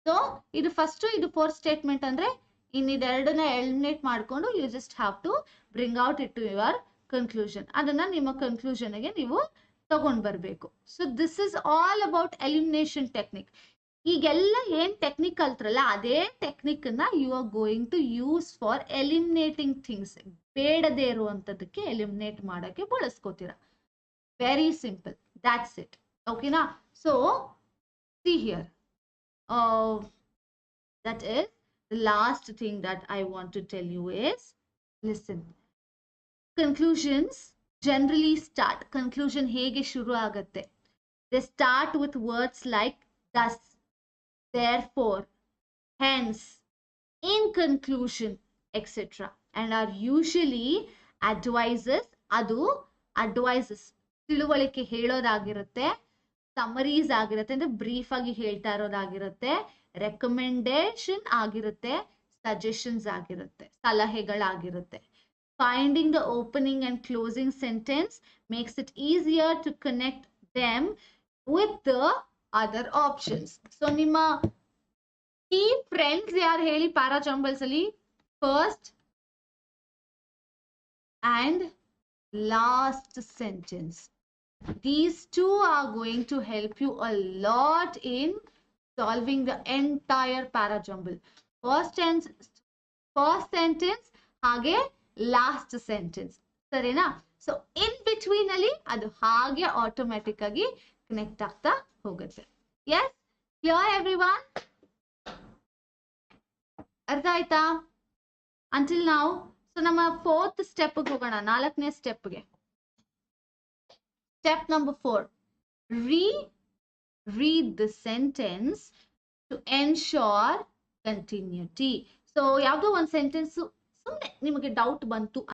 So ಇದು first, ಇದು fourth statement. ಅಂದ್ರೆ ಇನ್ನಿದೆರಡನ್ನ eliminate ಮಾಡ್ಕೊಂಡು you just have to bring out it to your conclusion. ಅದನ್ನ ನಿಮ್ಮ ಕನ್ಕ್ಲೂಷನ್ಗೆ ನೀವು ತಗೊಂಡ್ ಬರ್ಬೇಕು. So this is all about elimination technique. ಈಗೆಲ್ಲ ಏನ್ ಟೆಕ್ನಿಕ್ ಕಲ್ತ್ರಲ್ಲ ಅದೇ ಟೆಕ್ನಿಕ್ ನ you are going to use for eliminating things. ಬೇಡದೇ ಇರುವಂತದಕ್ಕೆ ಎಲಿಮಿನೇಟ್ ಮಾಡಕ್ಕೆ ಬಳಸ್ಕೋತೀರ. Very simple, that's it. ಓಕೆನಾ? So see here, that is the last thing that I want to tell you is, listen. Conclusions generally start. Conclusion ಹೇಗೆ ಶುರು ಆಗುತ್ತೆ? They start with words like thus, therefore, hence, in conclusion, etc. and are usually advices. ಅದು advices ತಿಳುವಳಿಕೆ ಹೇಳೋದಾಗಿರುತ್ತೆ, ಸಮರೀಸ್ ಆಗಿರುತ್ತೆ, ಅಂದ್ರೆ brief ಆಗಿ ಹೇಳ್ತಾ ಇರೋದಾಗಿರುತ್ತೆ, recommendation ಆಗಿರುತ್ತೆ, ಸಜೆಷನ್ಸ್ ಆಗಿರುತ್ತೆ, ಸಲಹೆಗಳಾಗಿರುತ್ತೆ. Finding the opening and closing sentence makes it easier to connect them with the other options. So ನಿಮ್ಮ key friends ಯಾರು ಹೇಳಿ ಪ್ಯಾರಾ ಜಂಬಲ್ಸ್ ಅಲ್ಲಿ? First and last sentence. These two are going to help you a lot in solving the entire para jumble. First sentence ಹಾಗೆ last sentence, ಸರಿನಾ? So in between ಅಲ್ಲಿ ಅದು ಹಾಗೆ automatic ಆಗಿ connect ಆಗ್ತಾ ಹೋಗುತ್ತೆ. Yes, clear everyone? ಅರ್ಥ ಆಯ್ತಾ ಅಂಟಿಲ್ ನಾವು? ಸೊ ನಮ್ಮ ಫೋರ್ತ್ ಸ್ಟೆಪ್ ಹೋಗೋಣ, ನಾಲ್ಕನೇ ಸ್ಟೆಪ್ಗೆ. Step number 4, read the sentence to ensure continuity. So ಯಾವ್ದೋ ಒಂದು ಸೆಂಟೆನ್ಸ್ ಸುಮ್ಮನೆ ನಿಮಗೆ ಡೌಟ್ ಬಂತು